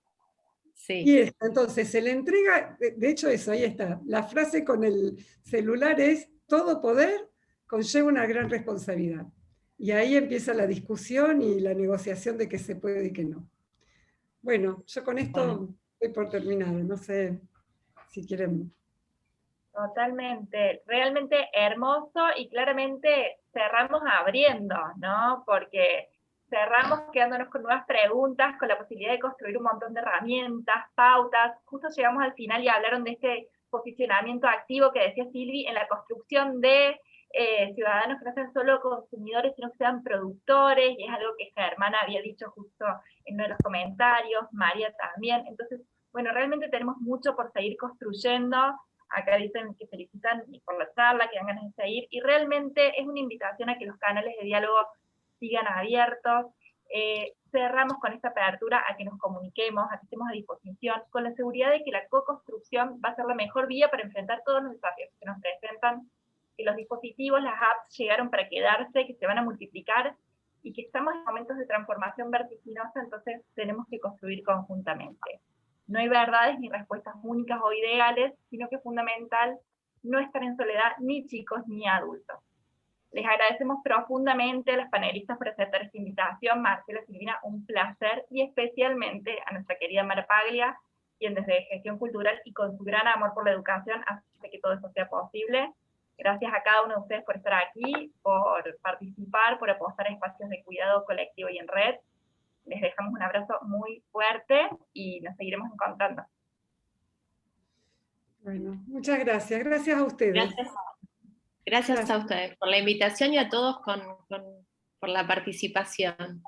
Sí. Y esto, entonces se le entrega, de hecho eso, ahí está, la frase con el celular es, todo poder conlleva una gran responsabilidad. Y ahí empieza la discusión y la negociación de qué se puede y qué no. Bueno, yo con esto estoy por terminado, no sé si quieren. Totalmente, realmente hermoso, y claramente cerramos abriendo, ¿no? Porque cerramos quedándonos con nuevas preguntas, con la posibilidad de construir un montón de herramientas, pautas. Justo llegamos al final y hablaron de este posicionamiento activo que decía Silvi en la construcción de ciudadanos que no sean solo consumidores, sino que sean productores, y es algo que Germán había dicho justo en uno de los comentarios, María también. Entonces, bueno, realmente tenemos mucho por seguir construyendo. Acá dicen que felicitan por la charla, que dan ganas de seguir, y realmente es una invitación a que los canales de diálogo sigan abiertos. cerramos con esta apertura a que nos comuniquemos, a que estemos a disposición, con la seguridad de que la co-construcción va a ser la mejor vía para enfrentar todos los desafíos que nos presentan, que los dispositivos, las apps llegaron para quedarse, que se van a multiplicar, y que estamos en momentos de transformación vertiginosa, entonces tenemos que construir conjuntamente. No hay verdades ni respuestas únicas o ideales, sino que es fundamental no estar en soledad ni chicos ni adultos. Les agradecemos profundamente a las panelistas por aceptar esta invitación. Marcela, Silvina, un placer, y especialmente a nuestra querida Mara Paglia, quien desde Gestión Cultural y con su gran amor por la educación hace que todo eso sea posible. Gracias a cada uno de ustedes por estar aquí, por participar, por apostar a espacios de cuidado colectivo y en red. Les dejamos un abrazo muy fuerte y nos seguiremos encontrando. Bueno, muchas gracias. Gracias a ustedes. Gracias a ustedes por la invitación y a todos por la participación.